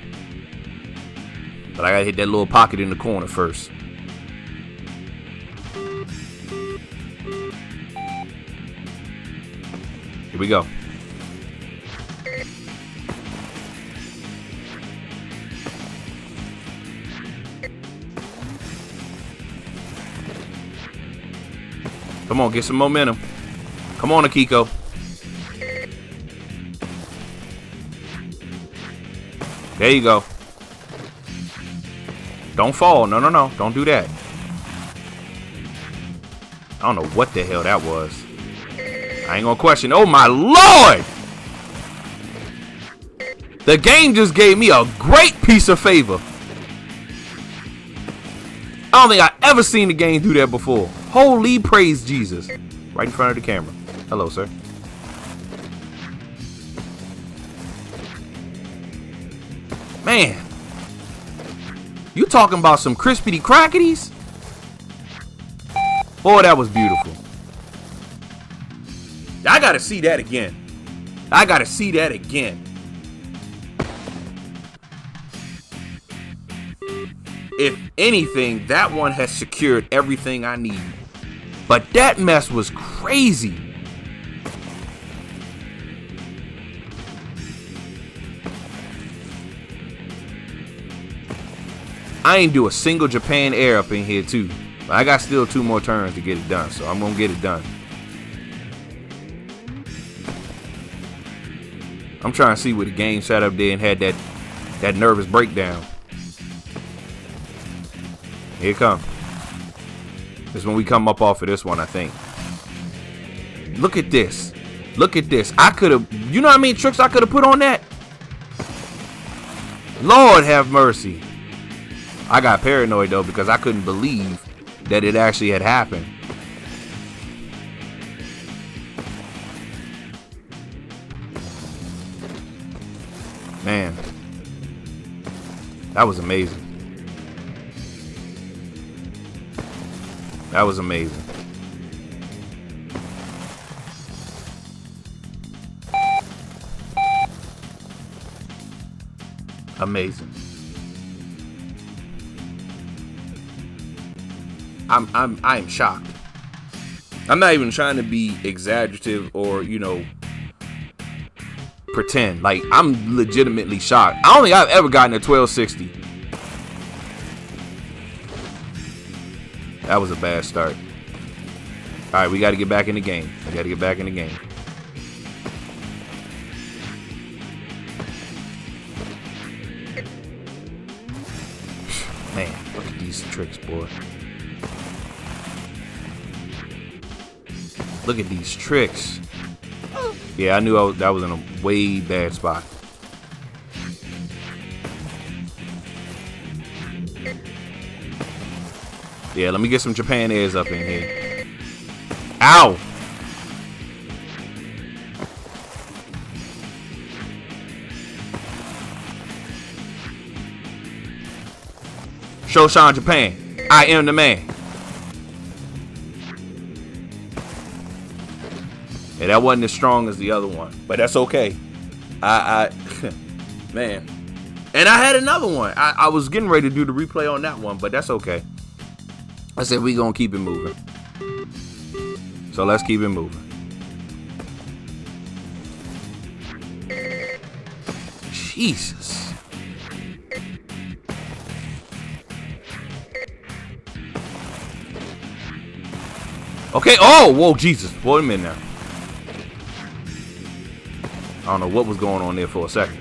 but I gotta hit that little pocket in the corner first. Here we go. Come on, get some momentum. Come on, Akiko. There you go. Don't fall. No, no, no. Don't do that. I don't know what the hell that was. I ain't gonna question. Oh, my Lord! The game just gave me a great piece of favor. I don't think I ever seen the game do that before. Holy praise Jesus. Right in front of the camera. Hello, sir. Man. You talking about some crispity crackities? Boy, that was beautiful. I gotta see that again. I gotta see that again. If anything, that one has secured everything I need. But that mess was crazy. I ain't do a single Japan air up in here too. But I got still 2 more turns to get it done, so I'm gonna get it done. I'm trying to see where the game sat up there and had that nervous breakdown. Here it comes. This is when we come up off of this one, I think. Look at this. Look at this. I could have, you know how many tricks I could have put on that? Lord have mercy. I got paranoid though because I couldn't believe that it actually had happened. Man, that was amazing. That was amazing. Amazing. I'm shocked. I'm not even trying to be exaggerative or, you know, pretend. Like, I'm legitimately shocked. I don't think I've ever gotten a 1260. That was a bad start. All right, we got to get back in the game. We got to get back in the game. Man, look at these tricks, boy. Look at these tricks. Yeah, I knew that was in a way bad spot. Yeah, let me get some Japan airs up in here. Ow! Shoshan Japan, I am the man. Yeah, that wasn't as strong as the other one, but that's okay. Man. And I had another one. I was getting ready to do the replay on that one, but that's okay. I said we gonna keep it moving. So let's keep it moving. Jesus. Okay, oh, whoa, Jesus. Wait a minute now. I don't know what was going on there for a second.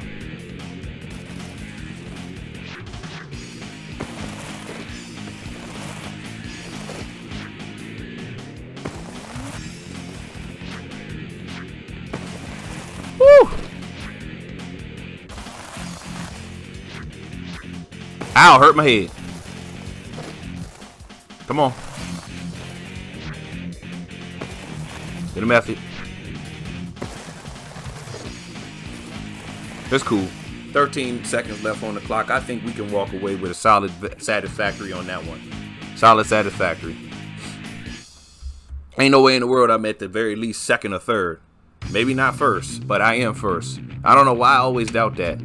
Woo! Ow, hurt my head. Come on. Get a method. It's cool. 13 seconds left on the clock. I think we can walk away with a solid satisfactory on that one. Solid satisfactory. Ain't no way in the world I'm at the very least second or third. Maybe not first, but I am first. I don't know why I always doubt that.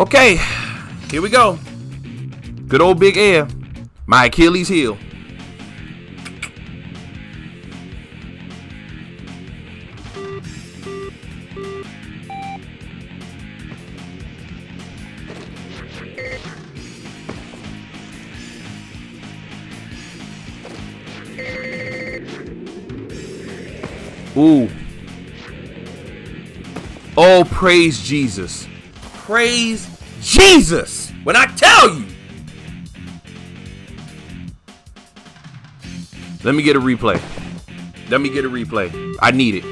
Okay, here we go. Good old Big Air. My Achilles heel. Ooh. Oh, praise Jesus. Praise Jesus. When I tell you. Let me get a replay. I need it.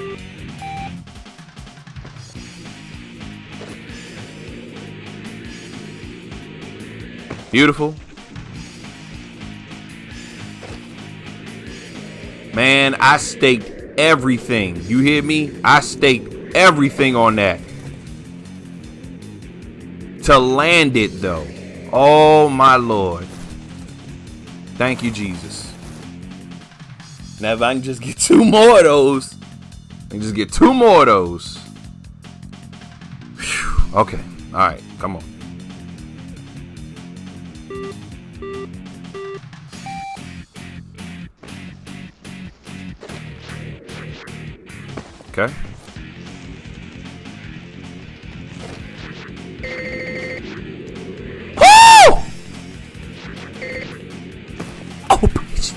Beautiful. Man, I staked everything. You hear me? I staked everything on that. To land it, though. Oh, my Lord. Thank you, Jesus. Now, if I can just get two more of those. Whew. Okay. All right. Come on. Okay. Woo! Oh, bitch.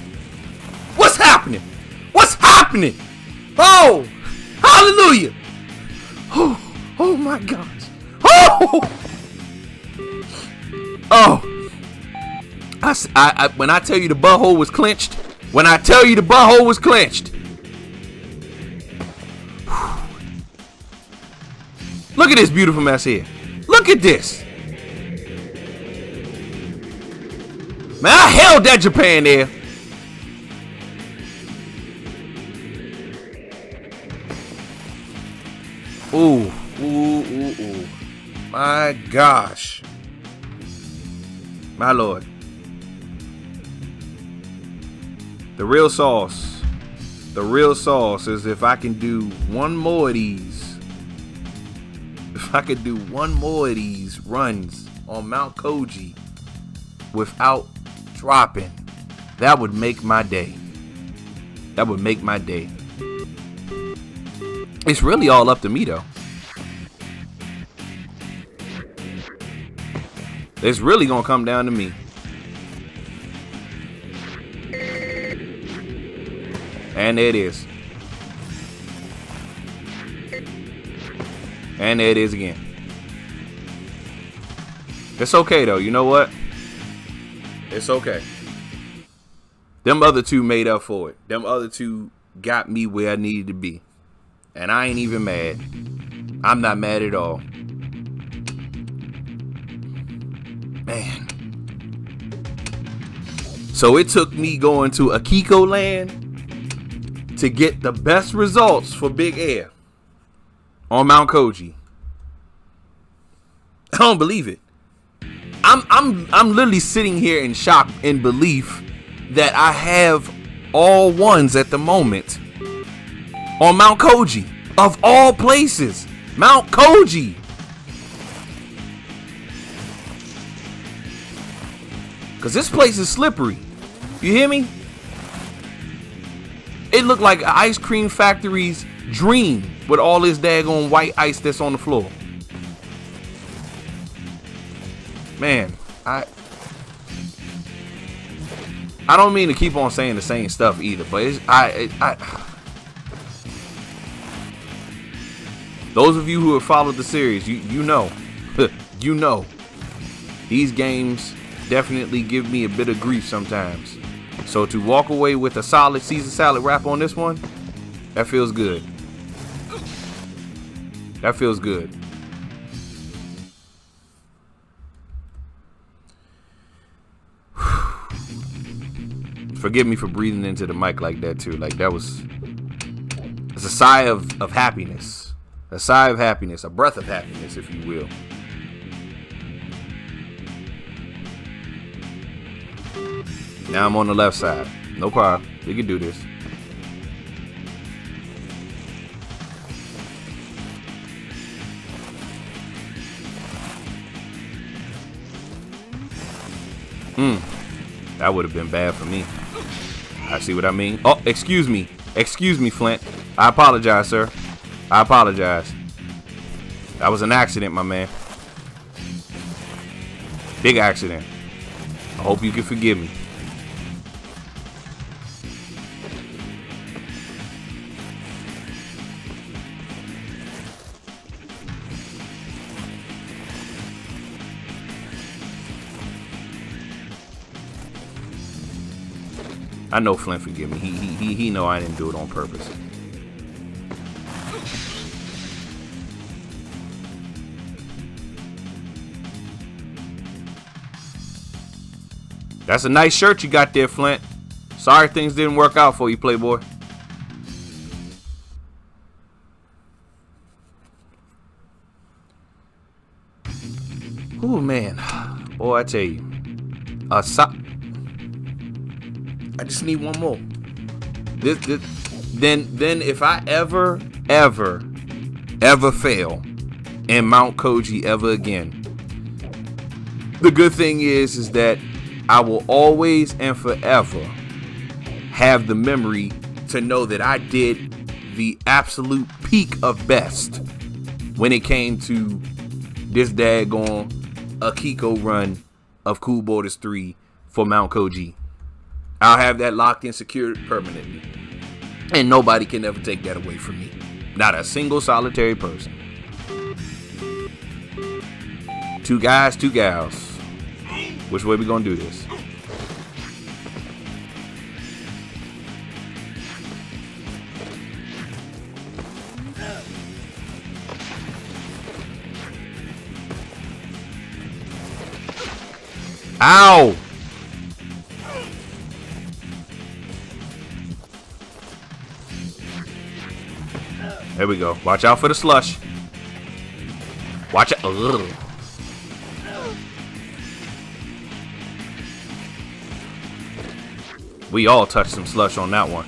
What's happening? Oh, hallelujah. Oh my gosh. Oh. When I tell you the butthole was clenched. Look at this beautiful mess here. Look at this. Man, I held that Japan there. Ooh. My gosh. My Lord. The real sauce is if I can do one more of these. If I could do one more of these runs on Mount KOJI without dropping, that would make my day. It's really all up to me, though. It's really gonna come down to me. And there it is. And there it is again. It's okay, though. You know what? It's okay. Them other two made up for it. Them other two got me where I needed to be. And I ain't even mad. I'm not mad at all. Man. So it took me going to Akiko land to get the best results for Big Air on Mount KOJI. I don't believe it. I'm literally sitting here in shock in belief that I have all ones at the moment on Mount KOJI, of all places. Mount KOJI. Cause this place is slippery. You hear me? It looked like an ice cream factory's dream with all this daggone white ice that's on the floor. Man, I don't mean to keep on saying the same stuff either, but it's, those of you who have followed the series, you know, you know, these games definitely give me a bit of grief sometimes. So to walk away with a solid Caesar salad wrap on this one, that feels good. That feels good. Forgive me for breathing into the mic like that too. Like that was, it's a sigh of happiness. A sigh of happiness. A breath of happiness, if you will. Now I'm on the left side. No problem. We can do this. That would have been bad for me. I see what I mean. Oh, excuse me. Excuse me, Flint. I apologize, sir. I apologize. That was an accident, my man. Big accident. I hope you can forgive me. I know Flint forgive me. He know I didn't do it on purpose. That's a nice shirt you got there, Flint. Sorry things didn't work out for you, Playboy. Oh man, boy, I tell you, I just need one more. Then if I ever fail in Mount KOJI ever again, the good thing is that I will always and forever have the memory to know that I did the absolute peak of best when it came to this daggone Akiko run of Cool Borders 3 for Mount KOJI. I'll have that locked in, secured permanently. And nobody can ever take that away from me. Not a single solitary person. 2 guys, 2 gals. Which way we gonna do this? Ow! There we go. Watch out for the slush. Watch it. Ugh. We all touched some slush on that one.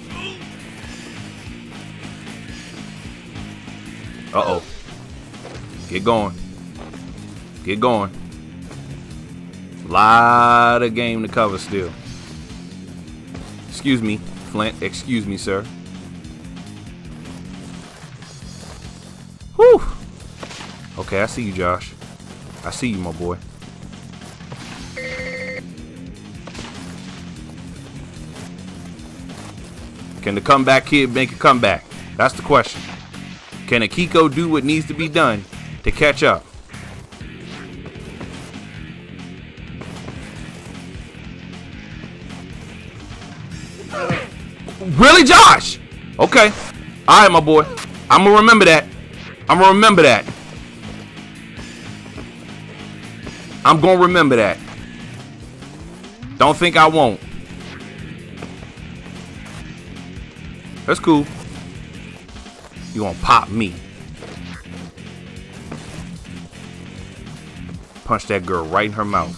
Uh-oh. Get going. Get going. Lot of game to cover still. Excuse me, Flint. Excuse me, sir. Whew. Okay, I see you, Josh. I see you, my boy. Can the comeback kid make a comeback? That's the question. Can Akiko do what needs to be done to catch up? Really, Josh? Okay. All right, my boy. I'm going to remember that. I'm going to remember that. I'm going to remember that. Don't think I won't. That's cool. You going to pop me. Punch that girl right in her mouth.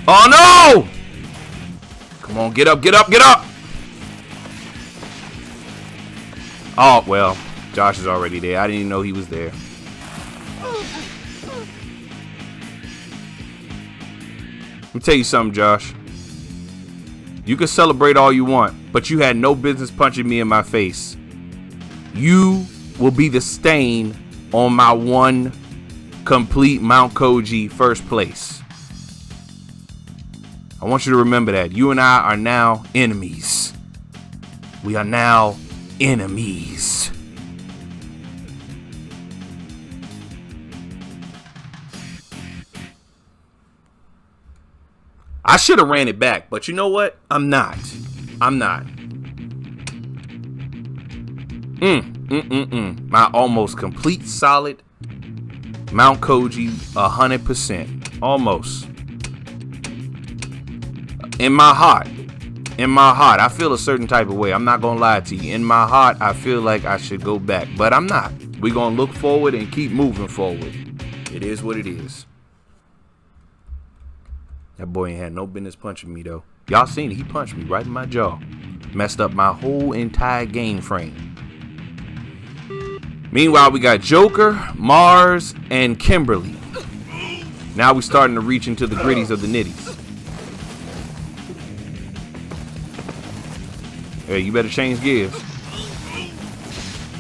Oh, no! Come on, get up, get up, get up! Oh, well, Josh is already there. I didn't even know he was there. Let me tell you something, Josh. You can celebrate all you want, but you had no business punching me in my face. You will be the stain on my one complete Mount KOJI first place. I want you to remember that. You and I are now enemies. We are now enemies. I should have ran it back, but you know what? I'm not. I'm not. My almost complete solid Mount KOJI 100%. Almost. In my heart, In my heart, I feel a certain type of way. I'm not gonna lie to you. In my heart, I feel like I should go back, but I'm not. We're gonna look forward and keep moving forward. It is what it is. That boy ain't had no business punching me though. Y'all seen it? He punched me right in my jaw. Messed up my whole entire game frame. Meanwhile, we got Joker, Mars, and Kimberly. Now we're starting to reach into the gritties of the nitties. Hey, you better change gears.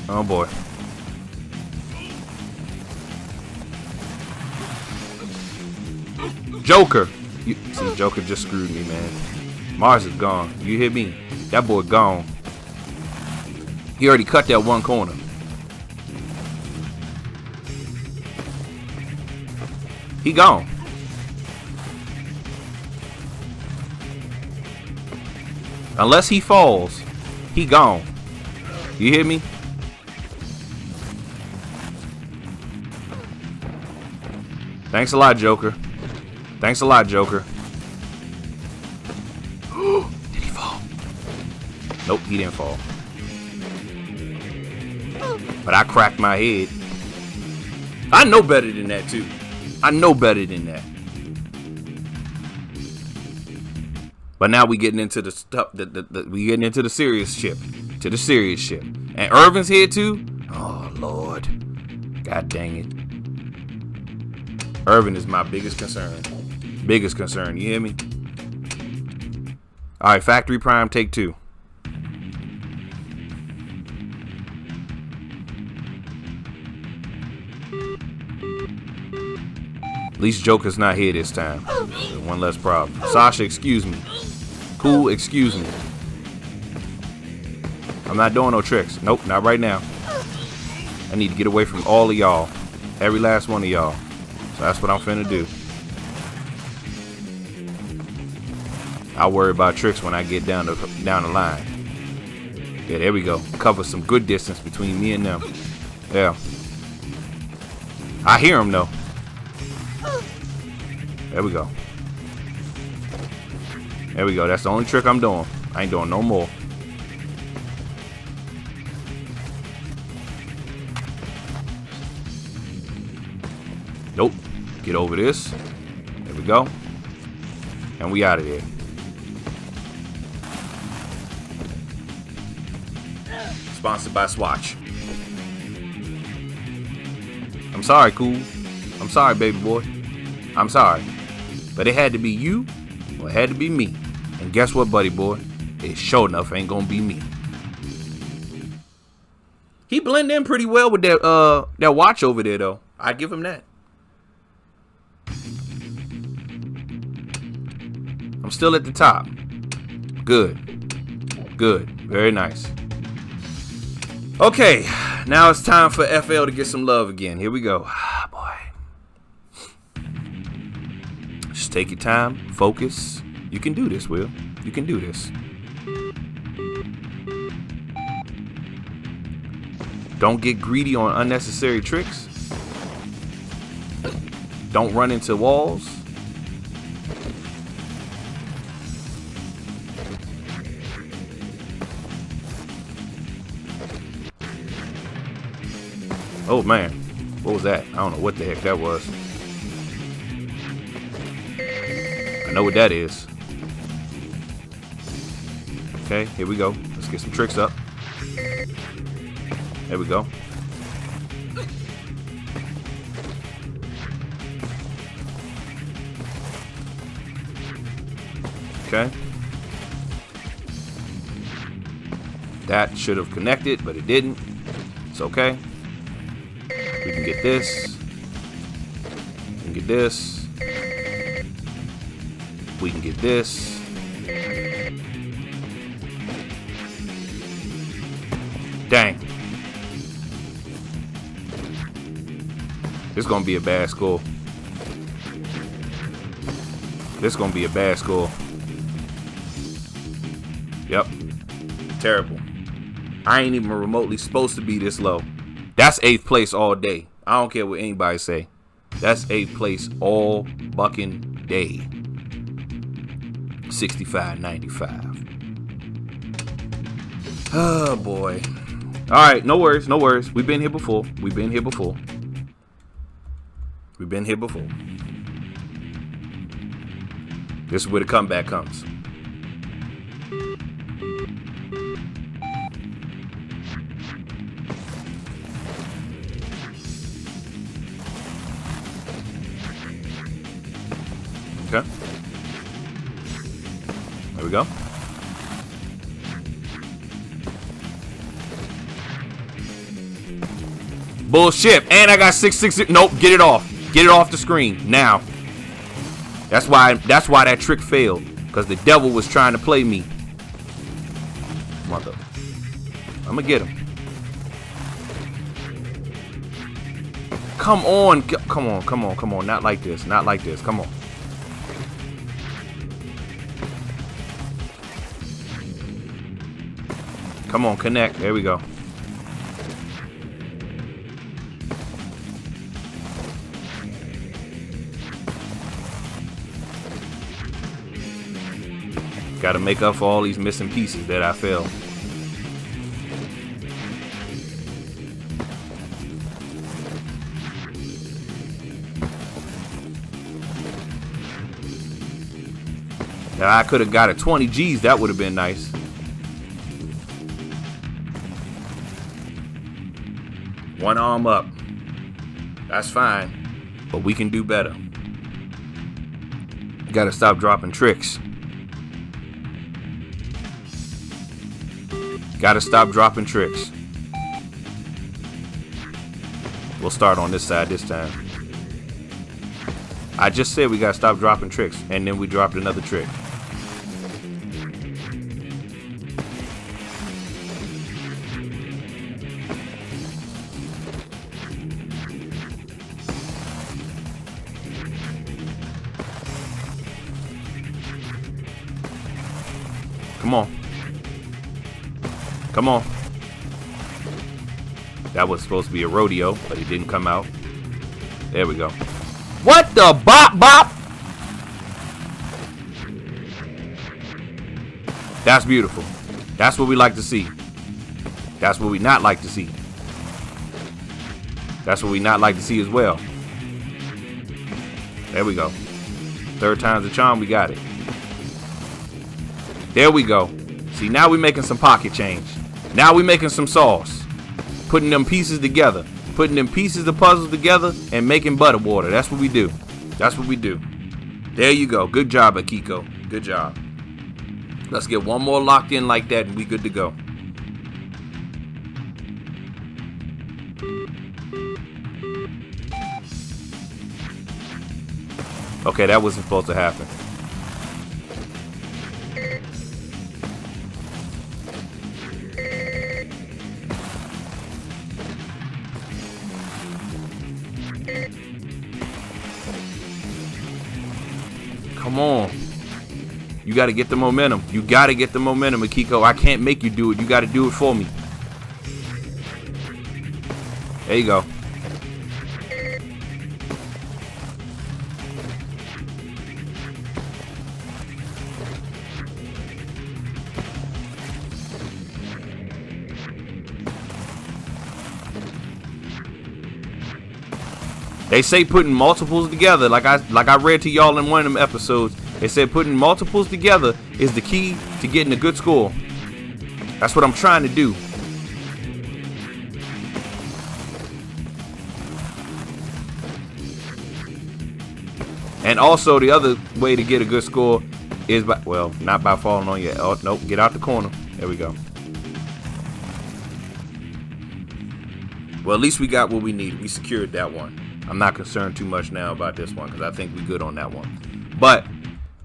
Oh boy. Joker. See, Joker just screwed me, man. Mars is gone. You hear me? That boy gone. He already cut that one corner. He gone. Unless he falls, he gone. You hear me? Thanks a lot, Joker. Thanks a lot, Joker. Did he fall? Nope, he didn't fall. But I cracked my head. I know better than that, too. I know better than that. But now we getting into the stuff we getting into the serious ship. To the serious ship. And Irvin's here too? Oh Lord. God dang it. Irvin is my biggest concern. Biggest concern, you hear me? Alright, Factory Prime, take 2. At least Joker's not here this time. One less problem. Sasha, excuse me. Cool, excuse me. I'm not doing no tricks. Nope, not right now. I need to get away from all of y'all. Every last one of y'all. So that's what I'm finna do. I'll worry about tricks when I get down the line. Yeah, there we go. Cover some good distance between me and them. Yeah. I hear them though. There we go. There we go. That's the only trick I'm doing. I ain't doing no more. Nope. Get over this. There we go. And we out of here. Sponsored by Swatch. I'm sorry, cool. I'm sorry, baby boy. I'm sorry. But it had to be you or it had to be me. And guess what, buddy boy? It sure enough ain't gonna be me. He blended in pretty well with that watch over there though. I give him that. I'm still at the top. Good. Good. Very nice. Okay, now it's time for FL to get some love again. Here we go. Ah, boy. Just take your time. Focus. You can do this, Will. You can do this. Don't get greedy on unnecessary tricks. Don't run into walls. Oh man, what was that? I don't know what the heck that was. I know what that is. Okay, here we go. Let's get some tricks up. There we go. Okay. That should have connected, but it didn't. It's okay. We can get this. We can get this. We can get this. Dang. This is gonna be a bad score. This is gonna be a bad score. Yep. Terrible. I ain't even remotely supposed to be this low. That's 8th place all day. I don't care what anybody say. That's 8th place all bucking day. 65.95. Oh boy. All right, no worries, no worries. We've been here before. We've been here before. We've been here before. This is where the comeback comes. Okay. There we go. Bullshit. And I got 666. Nope. Get it off. Get it off the screen now. That's why that trick failed. Because the devil was trying to play me. Mother. I'm gonna get him. Come on. Come on. Come on. Come on. Not like this. Not like this. Come on. Come on. Connect. There we go. Got to make up for all these missing pieces that I failed. Now I could have got a 20 G's. That would have been nice. One arm up. That's fine. But we can do better. You got to stop dropping tricks. Gotta stop dropping tricks. We'll start on this side this time. I just said we gotta stop dropping tricks, and then we dropped another trick. Come on. Come on. That was supposed to be a rodeo, but it didn't come out. There we go. What the bop bop? That's beautiful. That's what we like to see. That's what we not like to see. That's what we not like to see as well. There we go. Third time's the charm. We got it. There we go. See, now we're making some pocket change. Now we're making some sauce. Putting them pieces together. Putting them pieces of puzzles together and making butter water. That's what we do. That's what we do. There you go. Good job, Akiko. Good job. Let's get one more locked in like that and we good to go. Okay, that wasn't supposed to happen. Come on. You got to get the momentum. You got to get the momentum, Akiko. I can't make you do it. You got to do it for me. There you go. They say putting multiples together, like I read to y'all in one of them episodes. They said putting multiples together is the key to getting a good score. That's what I'm trying to do. And also the other way to get a good score is by, well, not by falling on your, oh, nope, get out the corner. There we go. Well, at least we got what we needed. We secured that one. I'm not concerned too much now about this one because I think we're good on that one. But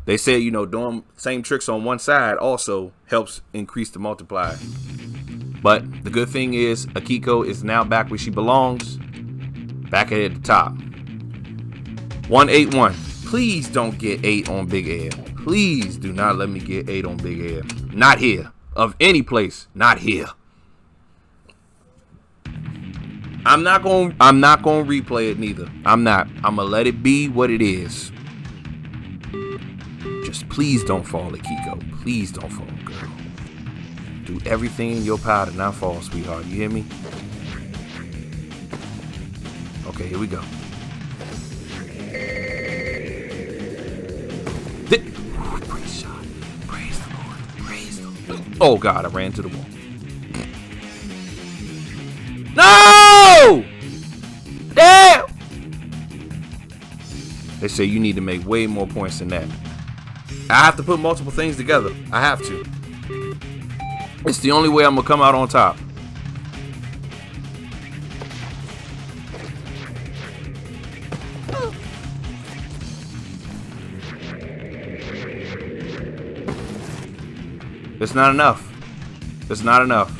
they say, you know, doing same tricks on one side also helps increase the multiplier. But the good thing is Akiko is now back where she belongs. Back at the top. 181. Please don't get 8 on Big Air. Please do not let me get 8 on Big Air. Not here. Of any place. Not here. I'm not gonna replay it neither. I'm gonna let it be what it is. Just please don't fall, Akiko. Please don't fall, girl. Do everything in your power to not fall, sweetheart. You hear me? Okay, here we go. Praise God. Praise the Lord. Praise the Lord. Oh God, I ran to the wall. No! Damn! They say you need to make way more points than that. I have to put multiple things together. I have to. It's the only way I'm gonna come out on top. It's not enough. It's not enough.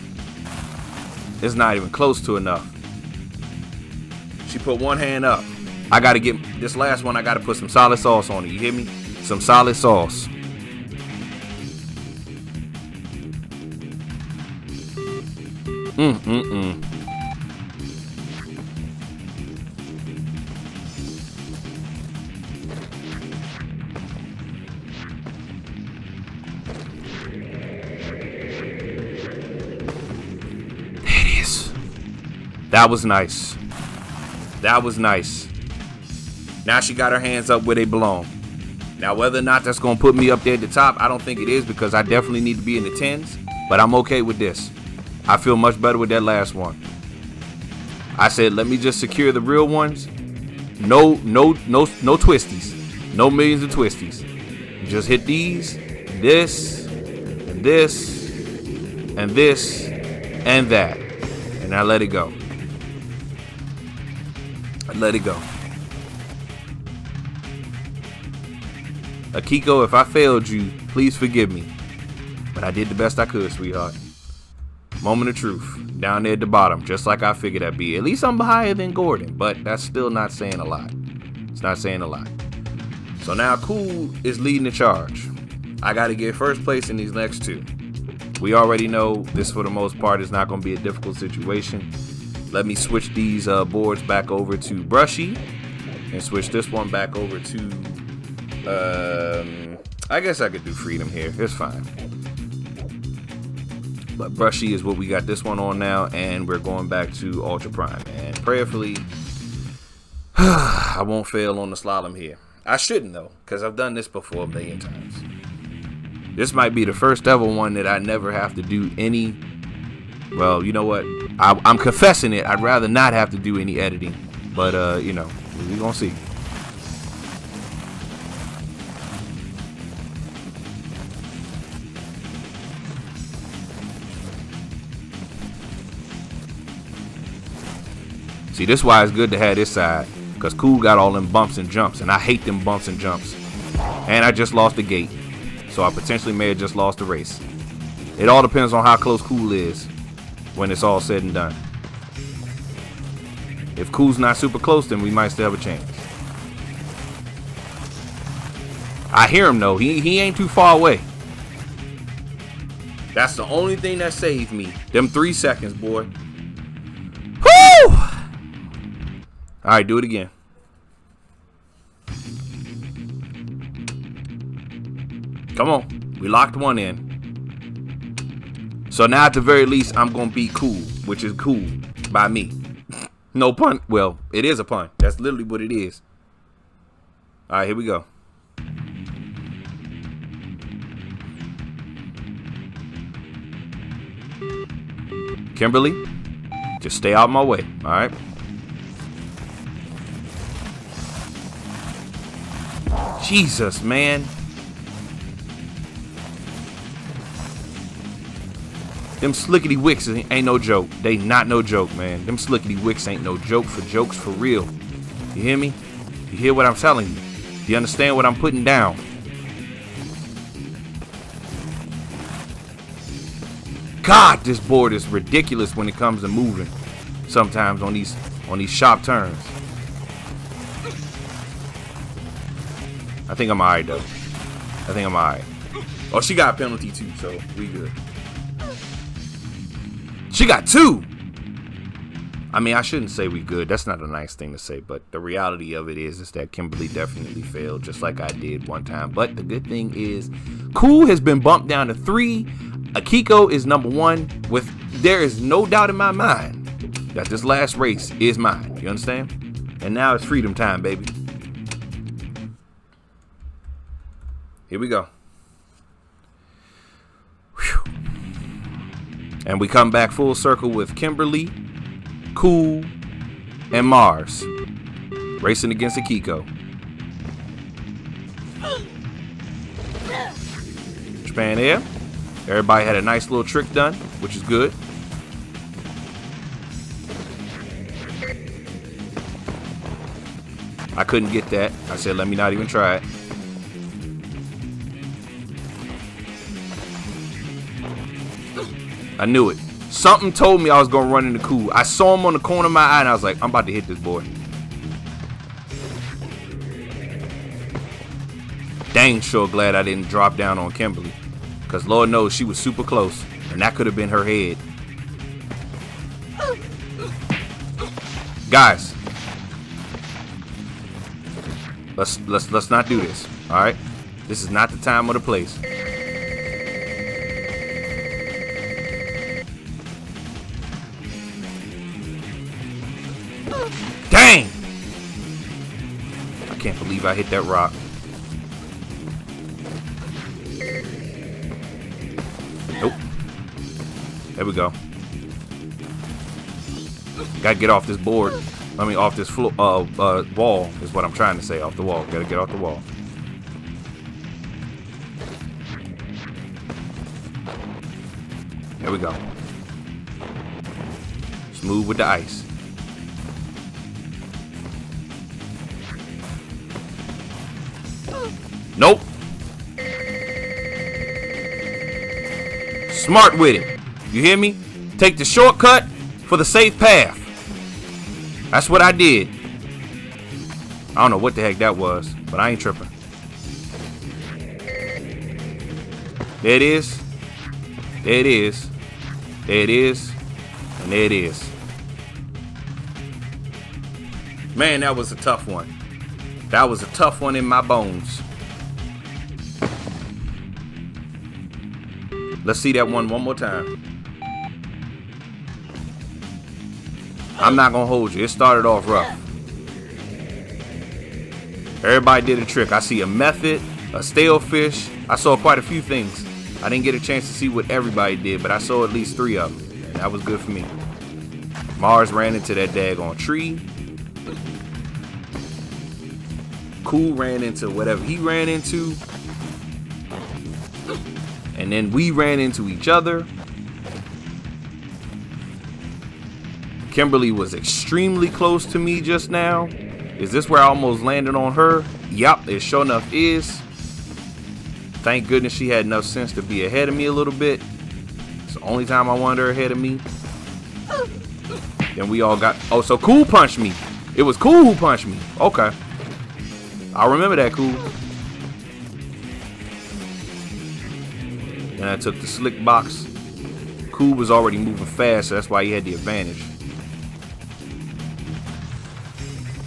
It's not even close to enough. She put one hand up. I gotta get this last one. I gotta put some solid sauce on it. You hear me? Some solid sauce. That was nice. That was nice. Now she got her hands up where they belong. Now, whether or not that's going to put me up there at the top, I don't think it is, because I definitely need to be in the 10s. But I'm okay with this. I feel much better with that last one. I said, let me just secure the real ones. No twisties. No millions of twisties. Just hit these, this, and this, and this, and that. And I let it go. Let it go. Akiko, if I failed you, please forgive me. But I did the best I could, sweetheart. Moment of truth. Down there at the bottom, just like I figured I'd be. At least I'm higher than Gordon, but that's still not saying a lot. It's not saying a lot. So now Cool is leading the charge. I got to get first place in these next two. We already know this, for the most part, is not going to be a difficult situation. Let me switch these boards back over to Brushy and switch this one back over to, I guess I could do Freedom here. It's fine. But Brushy is what we got this one on now, and we're going back to Ultra Prime. And prayerfully, I won't fail on the slalom here. I shouldn't, though, because I've done this before a million times. This might be the first ever one that I never have to do any, well, you know what? I'm confessing it. I'd rather not have to do any editing. But, you know, we're going to see. See, this is why it's good to have this side. Because Cool got all them bumps and jumps. And I hate them bumps and jumps. And I just lost the gate. So I potentially may have just lost the race. It all depends on how close Cool is when it's all said and done. If Cool's not super close, then we might still have a chance. I hear him though. He ain't too far away. That's the only thing that saved me. Them 3 seconds, boy. Whoo! Alright, do it again. Come on. We locked one in. So now at the very least, I'm going to be Cool, which is cool by me. No pun. Well, it is a pun. That's literally what it is. All right, here we go. Kimberly, just stay out of my way. All right. Jesus, man. Them slickety wicks ain't no joke. They not no joke, man. Them slickety wicks ain't no joke for jokes for real. You hear me? You hear what I'm telling you? Do you understand what I'm putting down? God, this board is ridiculous when it comes to moving. Sometimes on these sharp turns. I think I'm alright though. I think I'm alright. Oh, she got a penalty too, so we good. She got 2. I mean, I shouldn't say we good. That's not a nice thing to say, but the reality of it is that Kimberly definitely failed, just like I did one time. But the good thing is, Cool has been bumped down to 3. Akiko is number one. There is no doubt in my mind that this last race is mine. You understand? And now it's freedom time, baby. Here we go. Whew. And we come back full circle with Kimberly, Cool, and Mars racing against Akiko. Japan Air. Everybody had a nice little trick done, which is good. I couldn't get that. I said, let me not even try it. I knew it. Something told me I was going to run into Cool. I saw him on the corner of my eye, and I was like, I'm about to hit this boy. Dang sure glad I didn't drop down on Kimberly. Because Lord knows she was super close. And that could have been her head. Guys. Let's not do this. Alright? This is not the time or the place. Dang! I can't believe I hit that rock. Nope. There we go. Gotta get off this board. I mean, off this floor, wall is what I'm trying to say. Off the wall. Gotta get off the wall. There we go. Smooth with the ice. Nope. Smart with it. You hear me? Take the shortcut for the safe path. That's what I did. I don't know what the heck that was, but I ain't tripping. There it is. There it is. There it is. And there it is. Man, that was a tough one. That was a tough one in my bones. Let's see that one more time. I'm not gonna hold you. It started off rough. Everybody did a trick. I see a method, a stale fish. I saw quite a few things. I didn't get a chance to see what everybody did, but I saw at least 3 of them. And that was good for me. Mars ran into that daggone tree. Cool ran into whatever he ran into. And then we ran into each other. Kimberly was extremely close to me just now. Is this where I almost landed on her? Yup, it sure enough is. Thank goodness she had enough sense to be ahead of me a little bit. It's the only time I wanted her ahead of me. Then we all got... Oh, so Cool punched me. It was Cool who punched me. Okay. I'll remember that, Cool. Then I took the slick box. Cool was already moving fast, so that's why he had the advantage.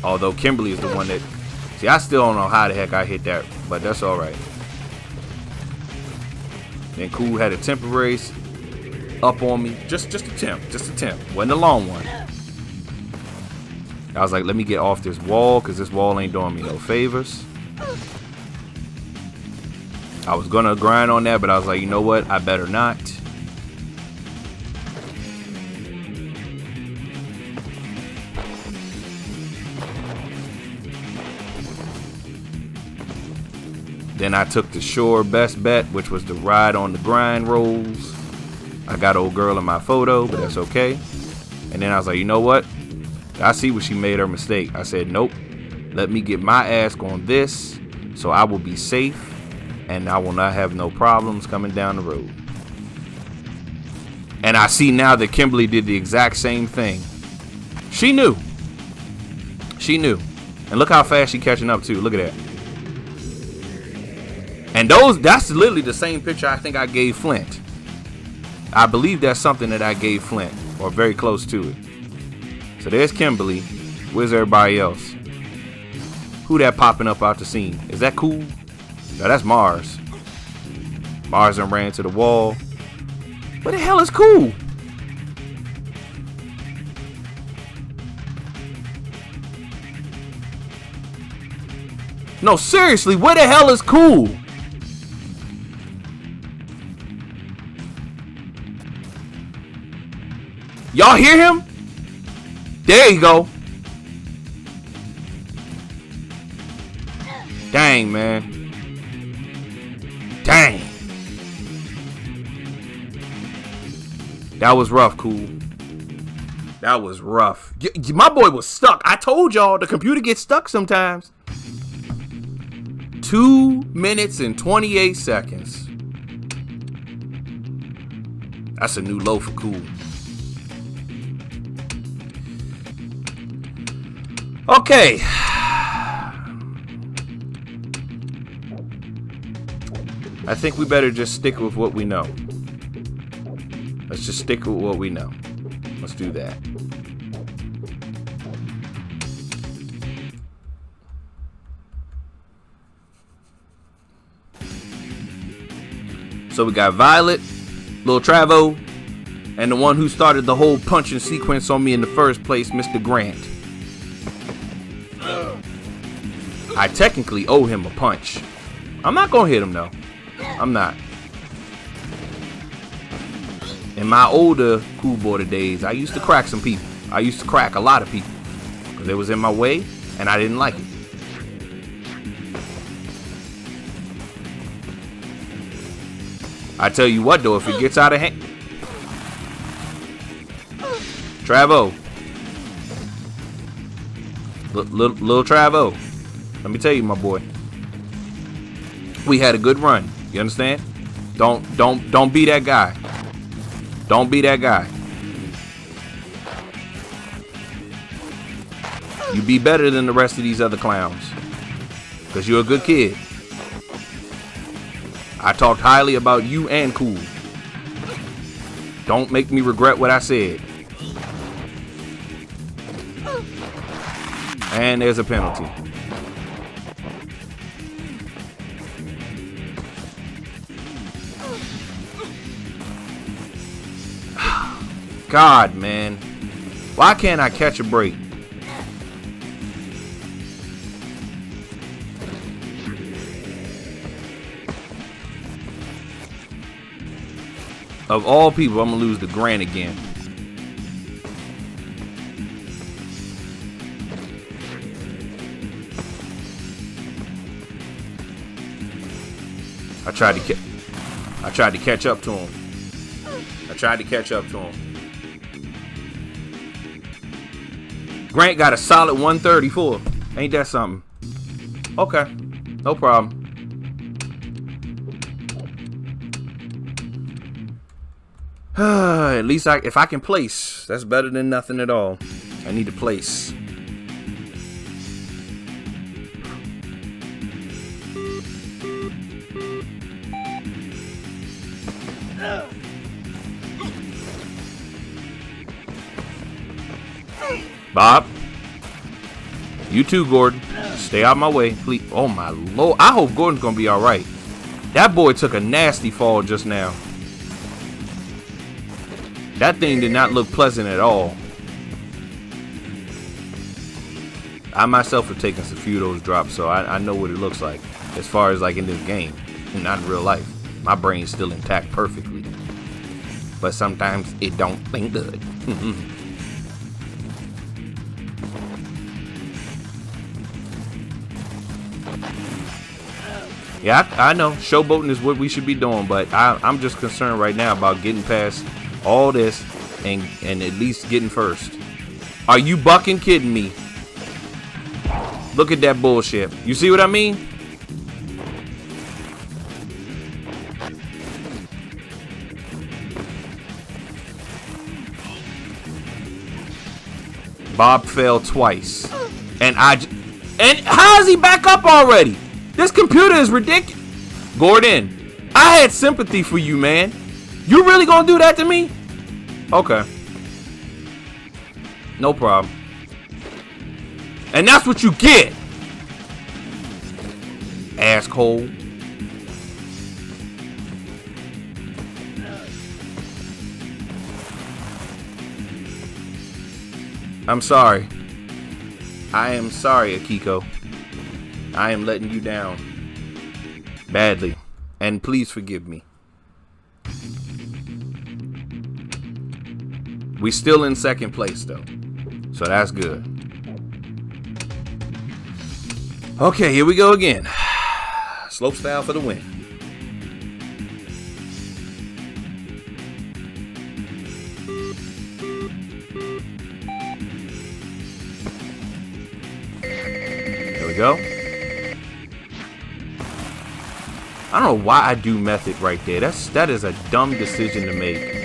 Although Kimberly is the one that... See, I still don't know how the heck I hit that, but that's alright. Then Cool had a temporary up on me. Just a temp. Wasn't a long one. I was like, let me get off this wall, because this wall ain't doing me no favors. I was going to grind on that, but I was like, you know what? I better not. Then I took the sure best bet, which was to ride on the grind rolls. I got old girl in my photo, but that's okay. And then I was like, you know what? I see where she made her mistake. I said, nope. Let me get my ass on this so I will be safe and I will not have no problems coming down the road. And I see now that Kimberly did the exact same thing. She knew. She knew. And look how fast she's catching up too. Look at that. And that's literally the same picture I think I gave Flint. I believe that's something that I gave Flint, or very close to it. So there's Kimberly. Where's everybody else? Who that popping up out the scene? Is that Cool? No, that's Mars. Mars done ran to the wall. What the hell is cool? No, seriously, what the hell is cool? Y'all hear him? There you go. Dang, man. Dang. That was rough, cool. That was rough. My boy was stuck. I told y'all the computer gets stuck sometimes. 2 minutes and 28 seconds. That's a new low for cool. Okay. I think we better just stick with what we know. Let's just stick with what we know. Let's do that. So we got Violet, Lil Travo, and the one who started the whole punching sequence on me in the first place, Mr. Grant. I technically owe him a punch. I'm not gonna hit him though. I'm not. In my older Cool Border days, I used to crack some people. I used to crack a lot of people because it was in my way and I didn't like it. I tell you what though, if it gets out of hand, Travo, Lil Travo, let me tell you, my boy, we had a good run. You understand? Don't be that guy. Don't be that guy. You be better than the rest of these other clowns, because you're a good kid. I talked highly about you and Cool. Don't make me regret what I said. And there's a penalty. God, man. Why can't I catch a break? Of all people, I'm gonna lose to Grant again. I tried to catch up to him. Grant got a solid 134. Ain't that something? Okay, no problem. At least if I can place, that's better than nothing at all. I need to place. Bob, you too, Gordon. Stay out my way, please. Oh my Lord, I hope Gordon's gonna be all right. That boy took a nasty fall just now. That thing did not look pleasant at all. I myself have taken a few of those drops, so I know what it looks like. As far as like in this game, not in real life. My brain's still intact perfectly. But sometimes it don't think good. Yeah, I know. Showboating is what we should be doing, but I'm just concerned right now about getting past all this and at least getting first. Are you bucking kidding me? Look at that bullshit. You see what I mean? Bob fell twice. And how is he back up already? This computer is ridiculous. Gordon, I had sympathy for you, man. You really gonna do that to me? Okay. No problem. And that's what you get. Asshole. I'm sorry. I am sorry, Akiko. I am letting you down badly. And please forgive me. We still in second place though. So that's good. Okay, here we go again. Slope style for the win. There we go. I don't know why I do method right there. That is a dumb decision to make.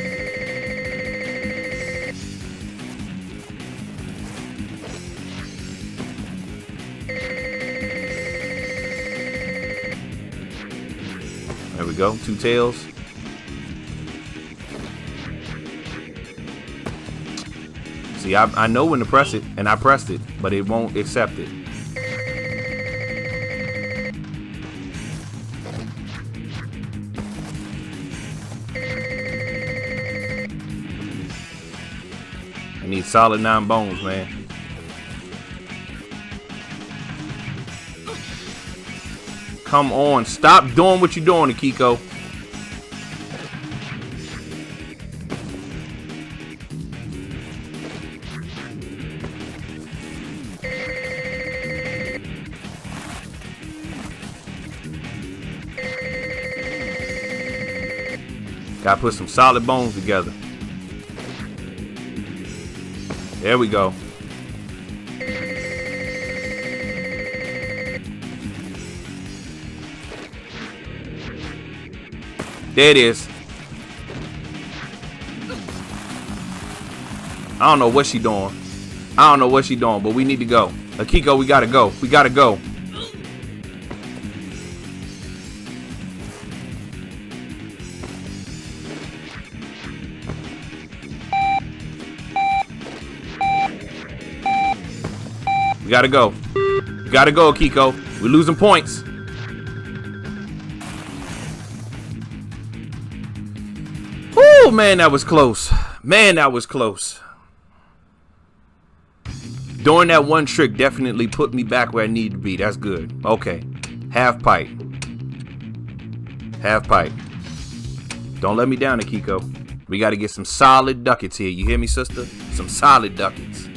There we go. 2 tails. See, I know when to press it, and I pressed it, but it won't accept it. I need solid 9 bones, man. Come on, stop doing what you're doing, Akiko. Gotta put some solid bones together. There we go. There it is. I don't know what she doing. I don't know what she doing, but we need to go. Akiko, we gotta go. We gotta go. We gotta go. We gotta go, Akiko. We're losing points. Woo, man, that was close. Man, that was close. Doing that one trick definitely put me back where I need to be. That's good. Okay. Half pipe. Half pipe. Don't let me down, Akiko. We gotta get some solid ducats here. You hear me, sister? Some solid ducats.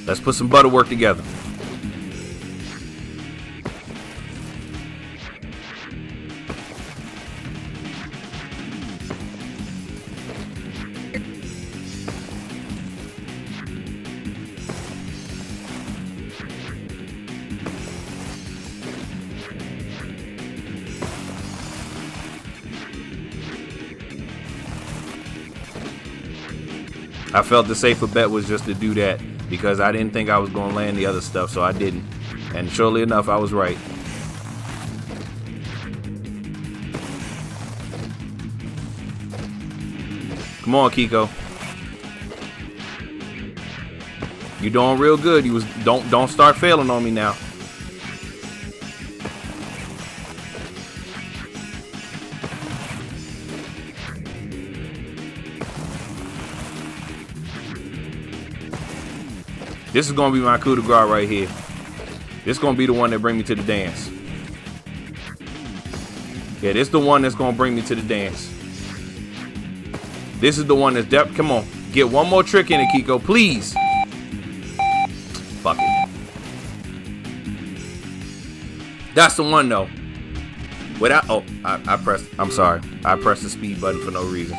Let's put some butter work together. I felt the safer bet was just to do that because I didn't think I was going to land the other stuff, so I didn't. And surely enough, I was right. Come on, Akiko. You're doing real good. Don't start failing on me now. This is going to be my coup de grace right here. This is going to be the one that bring me to the dance. Yeah, this is the one that's going to bring me to the dance. This is the one that's come on. Get one more trick in it, Akiko, please. Fuck it. That's the one, though. Without, oh, I pressed, I'm sorry. I pressed the speed button for no reason.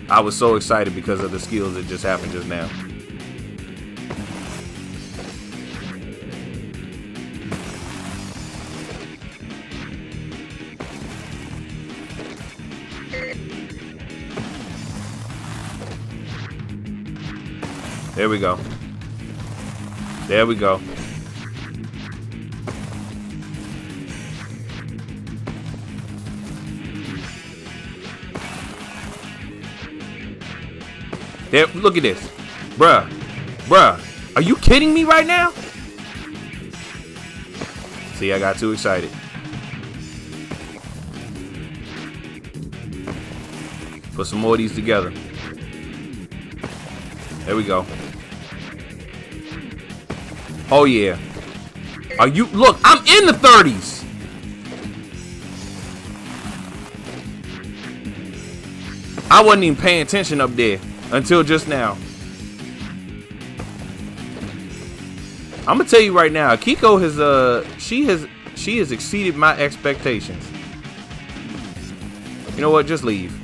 I was so excited because of the skills that just happened just now. There we go. There we go. There, look at this. Bruh. Are you kidding me right now? See, I got too excited. Put some more of these together. There we go. Oh yeah. Are you, look, I'm in the 30s. I wasn't even paying attention up there until just now. I'm gonna tell you right now, Akiko has she has exceeded my expectations. You know what? Just leave.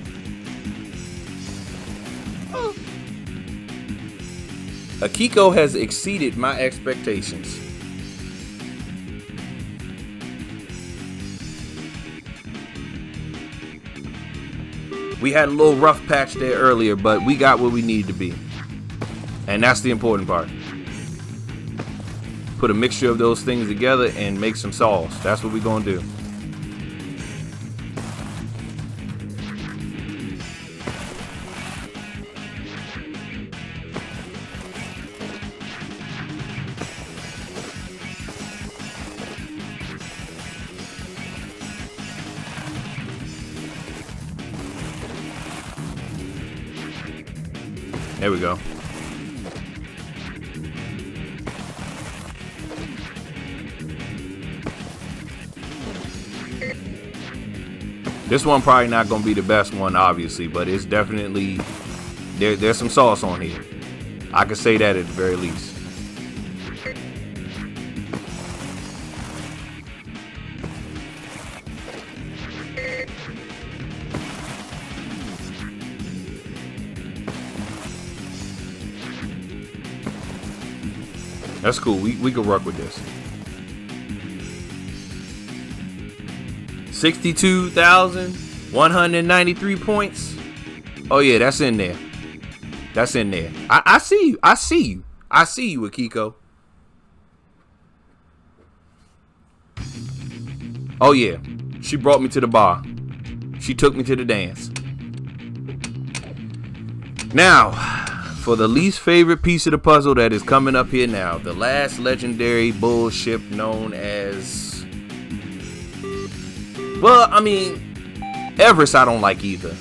Akiko has exceeded my expectations. We had a little rough patch there earlier, but we got where we needed to be. And that's the important part. Put a mixture of those things together and make some sauce. That's what we're gonna do. There we go. This one probably not gonna be the best one, obviously, but it's definitely there's some sauce on here. I could say that at the very least. That's cool. We can work with this. 62,193 points. Oh yeah, that's in there. That's in there. I see you. I see you. I see you, Akiko. Oh yeah. She brought me to the bar. She took me to the dance. Now, for the least favorite piece of the puzzle that is coming up here now. The last legendary bullship known as... Well, I mean, Everest I don't like either.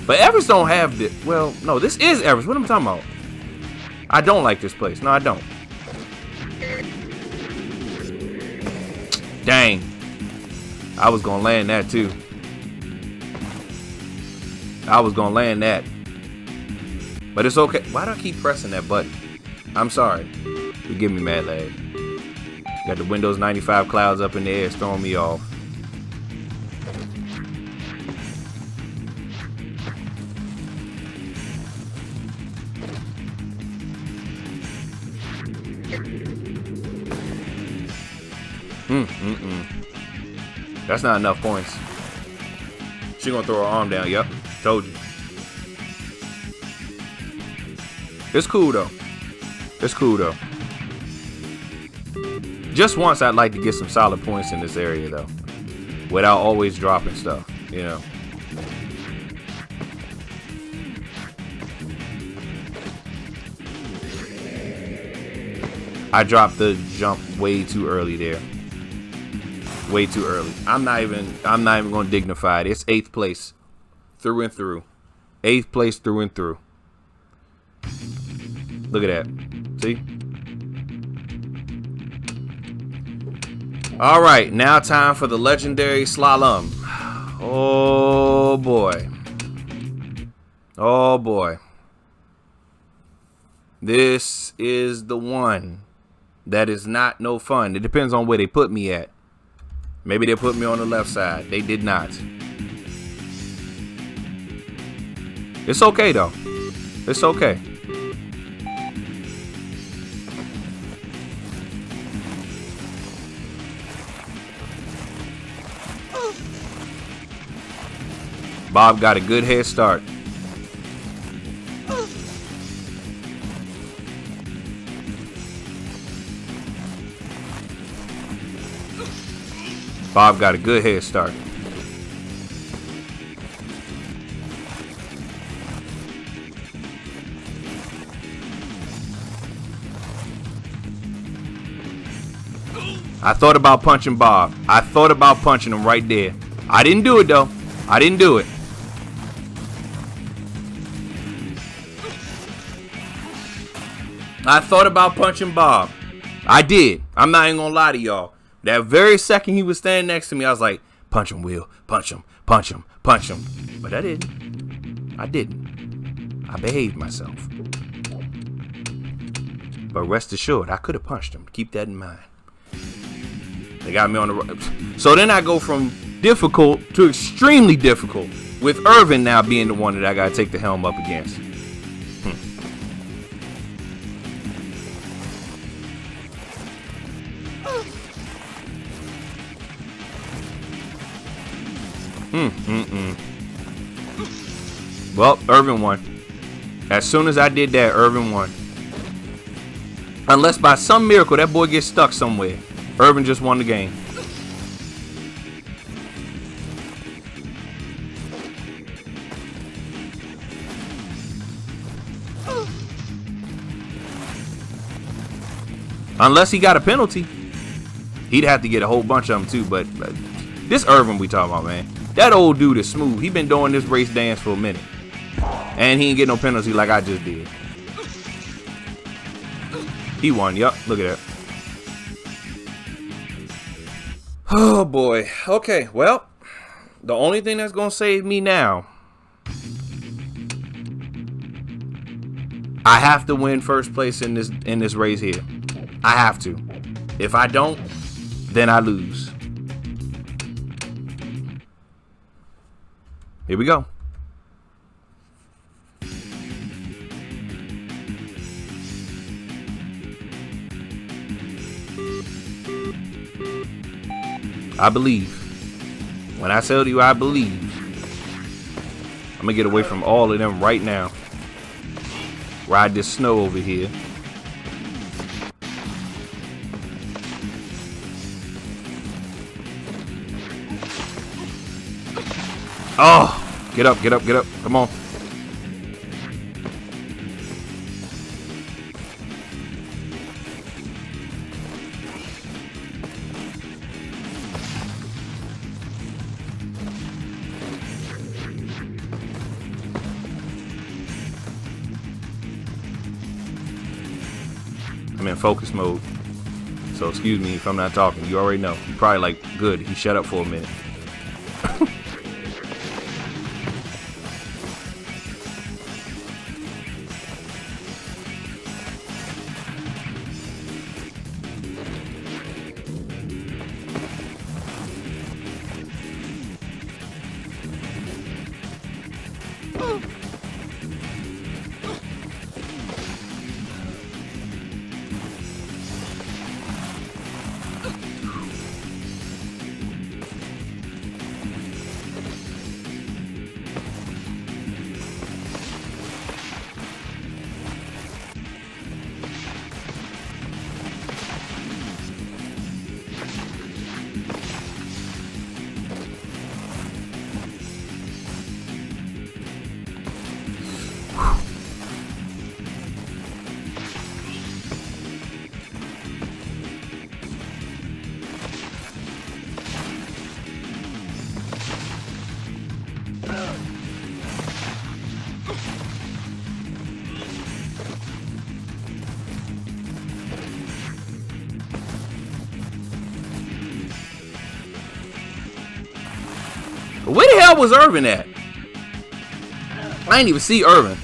But Everest don't have this. Well, no, this is Everest. What am I talking about? I don't like this place. No, I don't. Dang. I was going to land that too. I was going to land that. But it's okay. Why do I keep pressing that button? I'm sorry. Forgive me, mad lag. Got the Windows 95 clouds up in the air. It's throwing me off. That's not enough points. She gonna throw her arm down. Yep, told you. It's cool though. It's cool though. Just once I'd like to get some solid points in this area though, without always dropping stuff, you know. I dropped the jump way too early there. Way too early. I'm not even gonna dignify it. It's 8th place through and through. 8th place through and through. Look at that. See? All right, now time for the legendary slalom. Oh boy. Oh boy. This is the one that is not no fun. It depends on where they put me at. Maybe they put me on the left side. They did not. It's okay though. It's okay. Bob got a good head start. Bob got a good head start. I thought about punching Bob. I thought about punching him right there. I didn't do it though. I didn't do it. I thought about punching Bob. I did. I'm not even gonna lie to y'all. That very second he was standing next to me, I was like, punch him, Will. Punch him. Punch him. Punch him. But I didn't. I didn't. I behaved myself. But rest assured, I could have punched him. Keep that in mind. They got me on the road. So then I go from difficult to extremely difficult, with Irvin now being the one that I gotta take the helm up against. Well, Irvin won. As soon as I did that, Irvin won. Unless by some miracle that boy gets stuck somewhere, Irvin just won the game. Unless he got a penalty, he'd have to get a whole bunch of them too. But this Irvin we talking about, man, that old dude is smooth. He been doing this race dance for a minute, and he ain't get no penalty like I just did. He won. Yup. Look at that. Oh boy. Okay. Well, the only thing that's gonna save me now, I have to win first place in this race here. I have to. If I don't, then I lose. Here we go. I believe. When I tell you I believe, I'm gonna get away from all of them right now. Ride this snow over here. Oh, get up, get up, get up. Come on. I'm in focus mode. So excuse me if I'm not talking. You already know. You're probably like, good, he shut up for a minute. Where the hell was Irvin at? I didn't even see Irvin.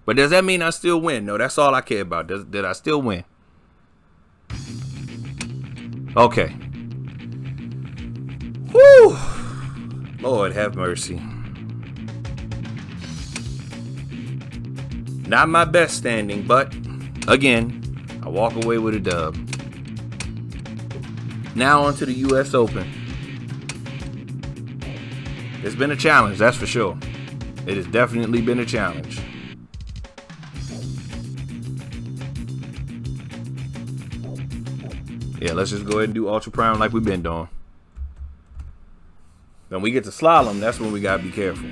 But does that mean I still win? No, that's all I care about. Did I still win? Okay. Whew. Lord have mercy. Not my best standing, but again, I walk away with a dub. Now on to the US Open. It's been a challenge, that's for sure. It has definitely been a challenge. Yeah, let's just go ahead and do Ultra Prime like we've been doing. When we get to Slalom, that's when we gotta be careful.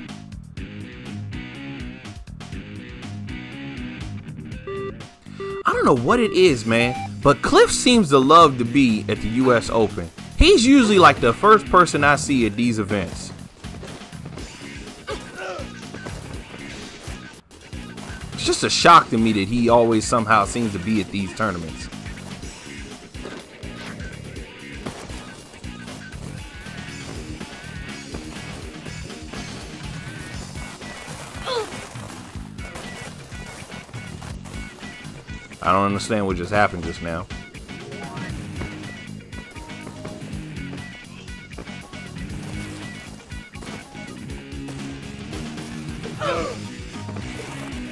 I don't know what it is, man, but Cliff seems to love to be at the US Open. He's usually like the first person I see at these events. It's just a shock to me that he always somehow seems to be at these tournaments. I don't understand what just happened just now.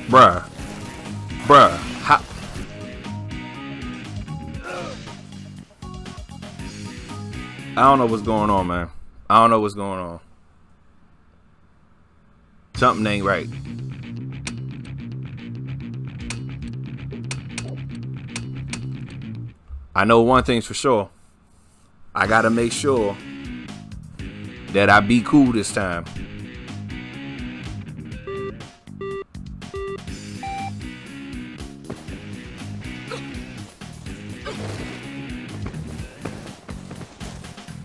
Bruh. How? I don't know what's going on, man. I don't know what's going on. Something ain't right. I know one thing's for sure. I gotta make sure that I be cool this time.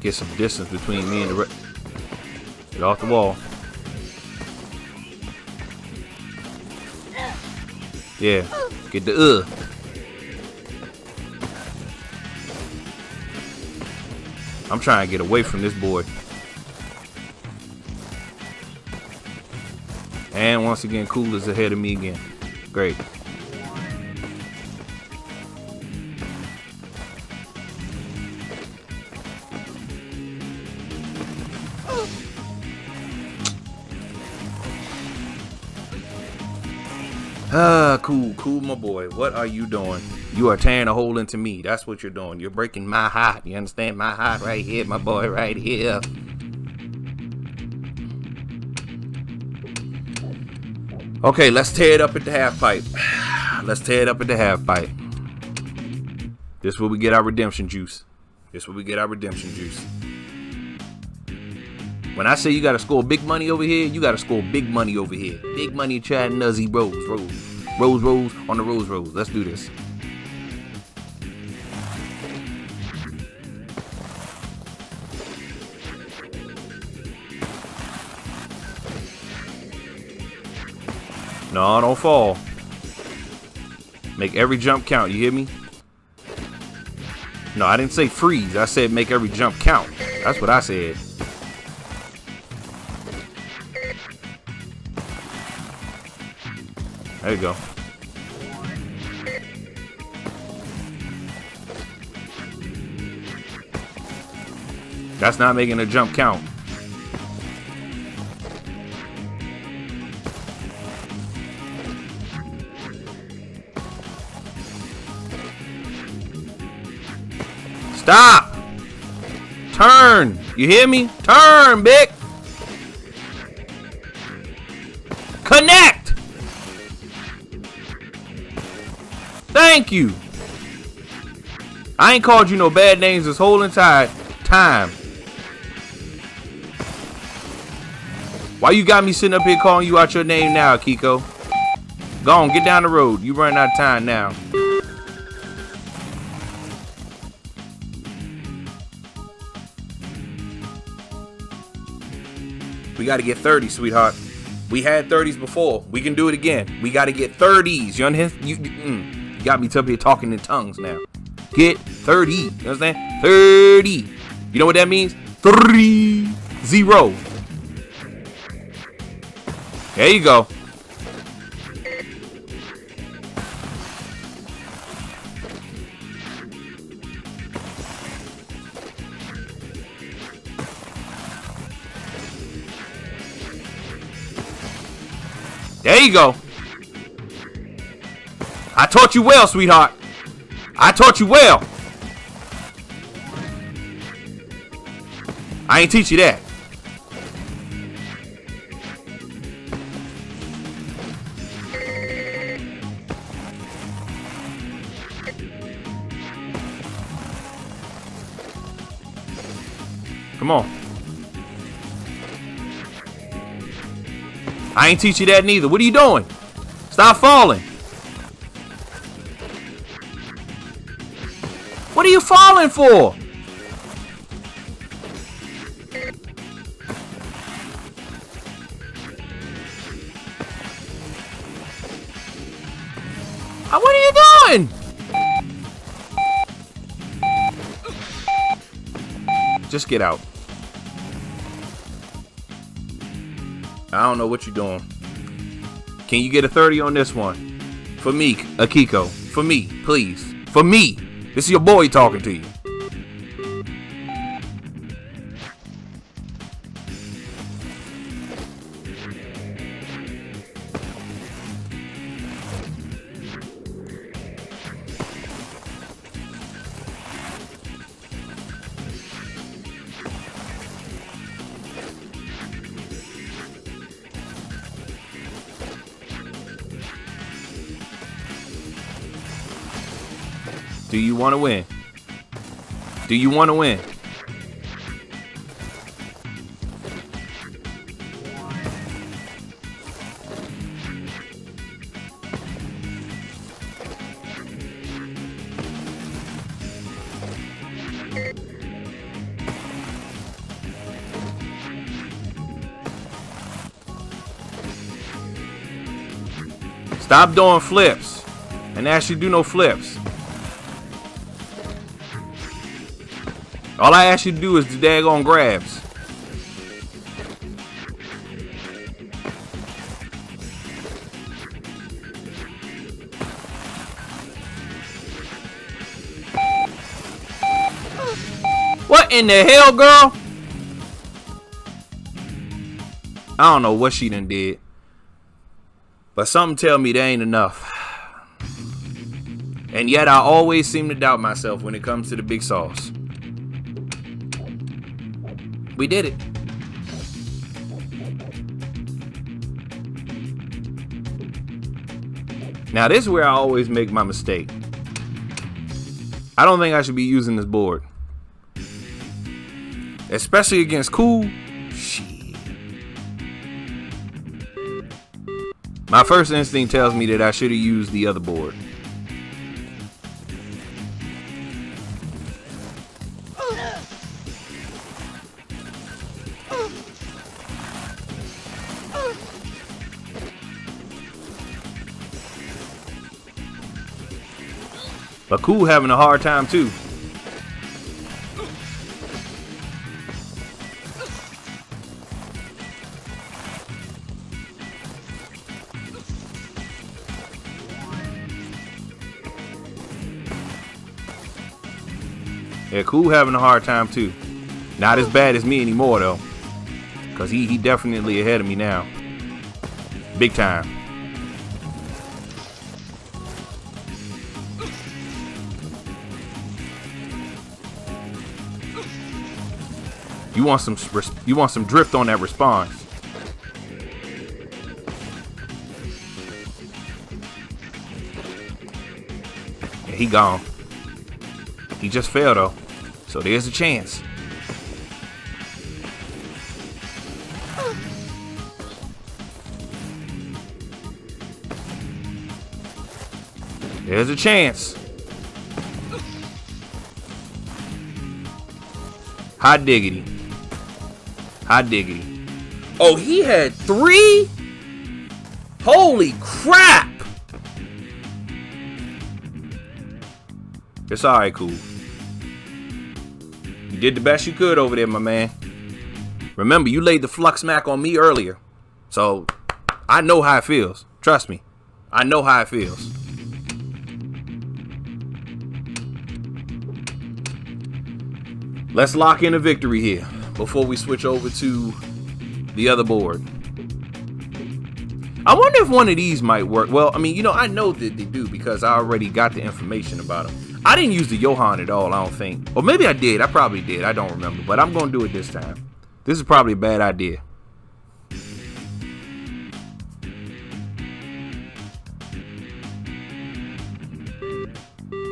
Get some distance between me and the rest. Get off the wall. Yeah, get the I'm trying to get away from this boy. And once again, Cooler's ahead of me again. Great. Cool, my boy. What are you doing? You are tearing a hole into me. That's what you're doing. You're breaking my heart. You understand? My heart right here, my boy, right here. Okay, let's tear it up at the half pipe. Let's tear it up at the half pipe. This is where we get our redemption juice. This is where we get our redemption juice. When I say you gotta score big money over here, you gotta score big money over here. Big money, Chad Nuzzy, Rose on the Rose. Let's do this. No, don't fall. Make every jump count, you hear me? No, I didn't say freeze. I said make every jump count. That's what I said. There you go. That's not making a jump count. Stop! Turn! You hear me? Turn, Bick! Connect! Thank you. I ain't called you no bad names this whole entire time. Why you got me sitting up here calling you out your name now, Akiko? Go on, get down the road. You running out of time now. We got to get 30, sweetheart. We had 30s before. We can do it again. We got to get 30s. You understand? You got me up here talking in tongues now. Get 30. You understand? 30. You know what that means? 3-0. There you go. There you go. I taught you well, sweetheart. I taught you well. I ain't teach you that. Come on. I ain't teach you that neither. What are you doing? Stop falling. What are you falling for? What are you doing? Just get out. I don't know what you're doing. Can you get a 30 on this one? For me, Akiko. For me, please. For me. This is your boy talking to you. Do you want to win? Do you want to win? Stop doing flips. And actually do no flips. All I ask you to do is the daggone grabs. What in the hell, girl? I don't know what she done did. But something tell me there ain't enough. And yet I always seem to doubt myself when it comes to the big sauce. We did it. Now this is where I always make my mistake. I don't think I should be using this board. Especially against Cool. Shit. My first instinct tells me that I should have used the other board. But Cool having a hard time too. Yeah, Cool having a hard time too. Not as bad as me anymore though. Cause he definitely ahead of me now. Big time. You want some drift on that response. Yeah, he gone. He just fell though. So there's a chance. There's a chance. Hot diggity. Hot diggity. Oh, he had 3? Holy crap. It's alright, Cool. You did the best you could over there, my man. Remember, you laid the flux smack on me earlier. So, I know how it feels. Trust me. I know how it feels. Let's lock in a victory here before we switch over to the other board. I wonder if one of these might work. Well, I mean, you know, I know that they do because I already got the information about them. I didn't use the Johan at all, I don't think. Or maybe I did. I probably did. I don't remember. But I'm going to do it this time. This is probably a bad idea.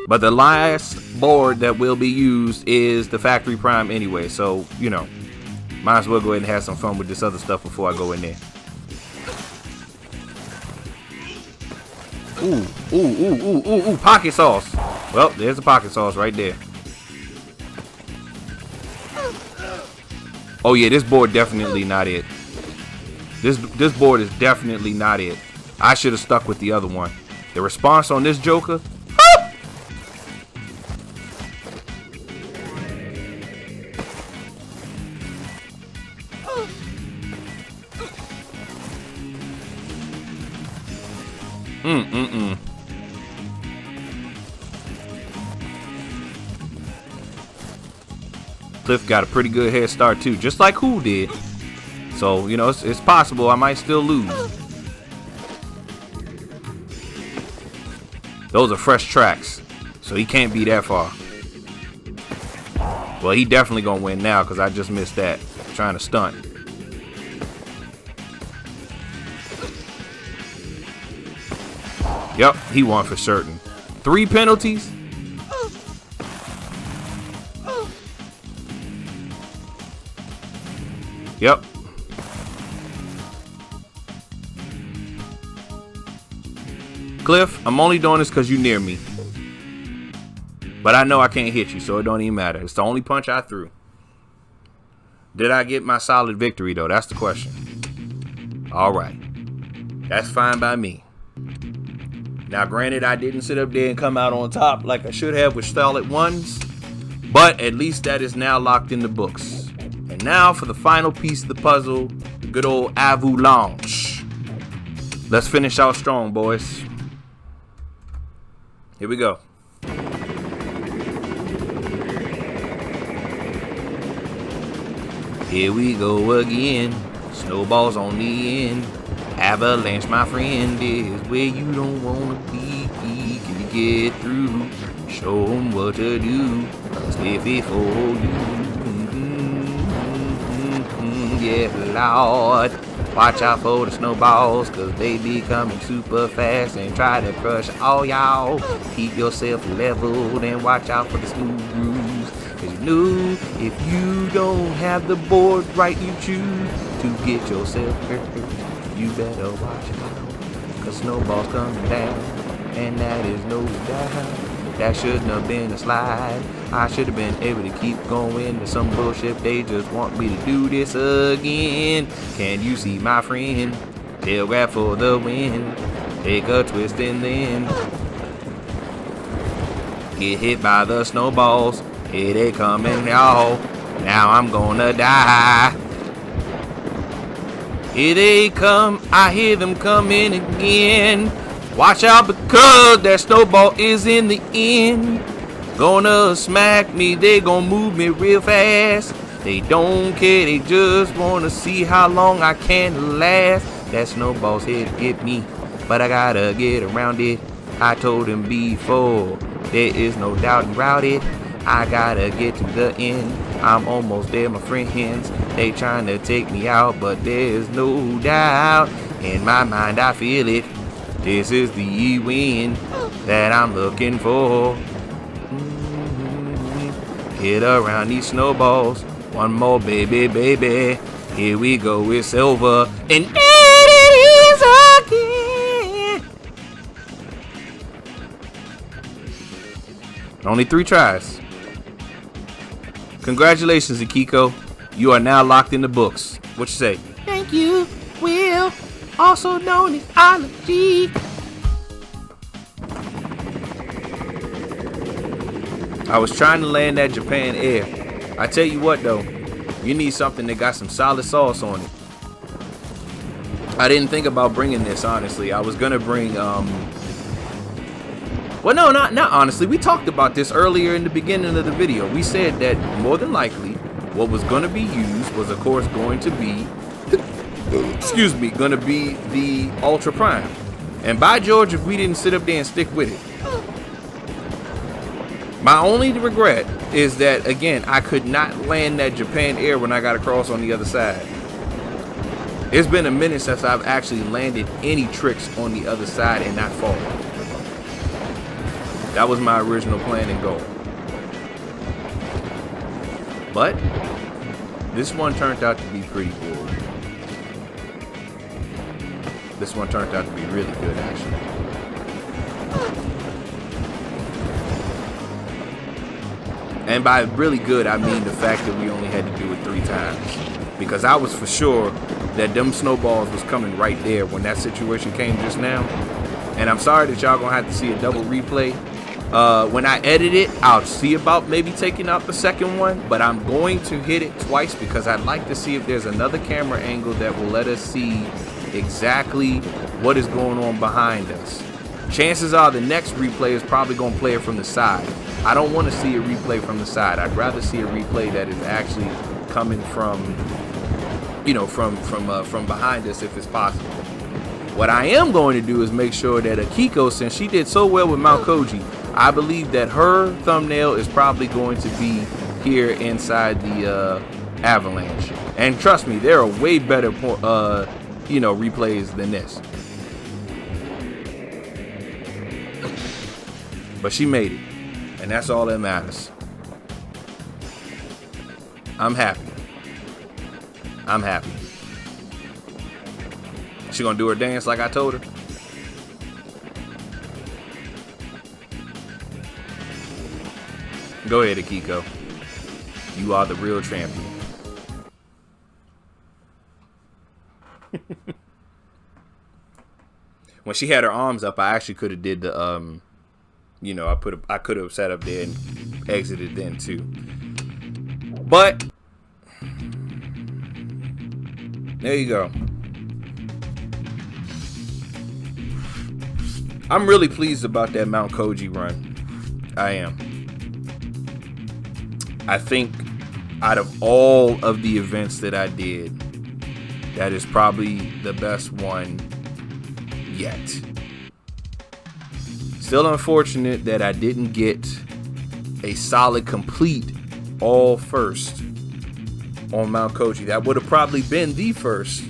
But the last board that will be used is the Factory Prime anyway. So, you know, might as well go ahead and have some fun with this other stuff before I go in there. Ooh, pocket sauce. Well, there's the pocket sauce right there. Oh yeah, this board definitely not it. This board is definitely not it. I should have stuck with the other one. The response on this Joker. Cliff got a pretty good head start too, just like Who did. So, you know, it's possible I might still lose. Those are fresh tracks, so he can't be that far. Well, he definitely gonna win now because I just missed that. Trying to stunt. Yep, he won for certain. 3 penalties. Yep. Cliff, I'm only doing this because you're near me. But I know I can't hit you, so it don't even matter. It's the only punch I threw. Did I get my solid victory, though? That's the question. All right. That's fine by me. Now, granted, I didn't sit up there and come out on top like I should have with solid ones. But at least that is now locked in the books. And now for the final piece of the puzzle, the good old Avalanche. Let's finish out strong, boys. Here we go. Here we go again. Snowballs on the end. Avalanche, my friend, is where you don't want to be. Can you get through? Show 'em what to do. Stiff it for you. Yeah, Lord. Watch out for the snowballs, cause they be coming super fast and try to crush all y'all. Keep yourself leveled and watch out for the smooth grooves. Cause you know if you don't have the board right, you choose to get yourself hurt. You better watch out, cause snowballs coming down, and that is no doubt. That shouldn't have been a slide. I should have been able to keep going to some bullshit. They just want me to do this again. Can you see my friend? They'll grab for the win. Take a twist and then get hit by the snowballs. Here they coming, y'all. Now I'm gonna die. Here they come. I hear them coming again. Watch out because that snowball is in the end. Gonna smack me, they gonna move me real fast. They don't care, they just wanna see how long I can last. That snowball's here to get me, but I gotta get around it. I told him before, there is no doubt about it. I gotta get to the end. I'm almost there, my friends. They trying to take me out, but there's no doubt. In my mind, I feel it. This is the win that I'm looking for. Get around these snowballs. One more, baby, baby. Here we go, it's over. And it is again. Only 3 tries. Congratulations, Akiko. You are now locked in the books. What you say? Thank you, Will. Also known as Ology. I was trying to land that Japan Air. I tell you what though, you need something that got some solid sauce on it. I didn't think about bringing this, honestly. I was gonna bring well, no, not honestly. We talked about this earlier in the beginning of the video. We said that more than likely what was gonna be used was of course going to be gonna be the Ultra Prime. And by George, if we didn't sit up there and stick with it. My only regret is that, again, I could not land that Japan Air when I got across on the other side. It's been a minute since I've actually landed any tricks on the other side and not fallen. That was my original plan and goal. But this one turned out to be pretty good. This one turned out to be really good, actually. And by really good, I mean the fact that we only had to do it 3 times. Because I was for sure that them snowballs was coming right there when that situation came just now. And I'm sorry that y'all gonna have to see a double replay. When I edit it, I'll see about maybe taking out the second one, but I'm going to hit it twice because I'd like to see if there's another camera angle that will let us see exactly what is going on behind us. Chances are the next replay is probably going to play it from the side. I don't want to see a replay from the side. I'd rather see a replay that is actually coming from, you know, from behind us if it's possible. What I am going to do is make sure that Akiko, since she did so well with Mount KOJI, I believe that her thumbnail is probably going to be here inside the Avalanche. And trust me, there are way better, you know, replays than this. But she made it, and that's all that matters. I'm happy. I'm happy. She gonna do her dance like I told her? Go ahead, Akiko. You are the real champion. When she had her arms up, I actually could have did the you know, I could have sat up there and exited then too. But there you go. I'm really pleased about that Mount KOJI run. I am. I think out of all of the events that I did, that is probably the best one yet. Still unfortunate that I didn't get a solid complete all first on Mount KOJI. That would have probably been the first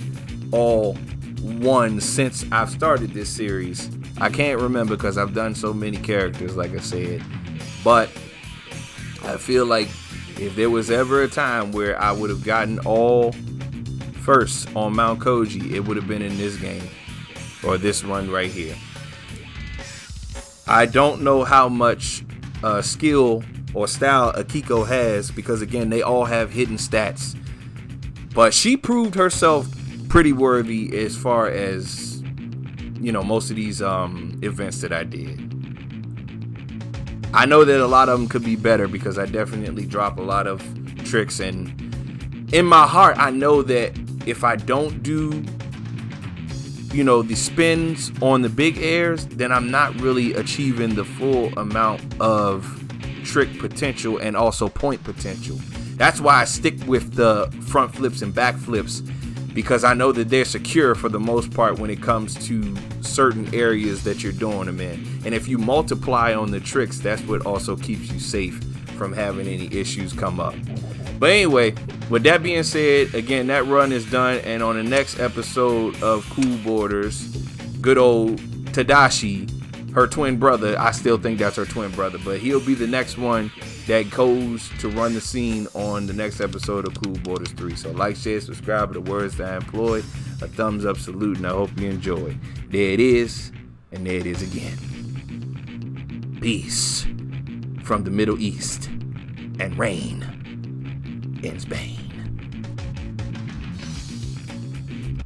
all one since I've started this series. I can't remember because I've done so many characters, like I said. But I feel like if there was ever a time where I would have gotten all first on Mount KOJI, it would have been in this game or this run right here. I don't know how much skill or style Akiko has because, again, they all have hidden stats. But she proved herself pretty worthy as far as, you know, most of these events that I did. I know that a lot of them could be better because I definitely drop a lot of tricks, and in my heart I know that if I don't do, you know, the spins on the big airs, then I'm not really achieving the full amount of trick potential and also point potential. That's why I stick with the front flips and back flips, because I know that they're secure for the most part when it comes to certain areas that you're doing them in. And if you multiply on the tricks, that's what also keeps you safe from having any issues come up. But anyway, with that being said, again, that run is done. And on the next episode of Cool Borders, good old Tadashi, her twin brother, I still think that's her twin brother, but he'll be the next one that goes to run the scene on the next episode of Cool Borders 3. So like, share, subscribe to the words that I employed. A thumbs up salute, and I hope you enjoy. There it is, and there it is again. Peace from the Middle East and reign in Spain.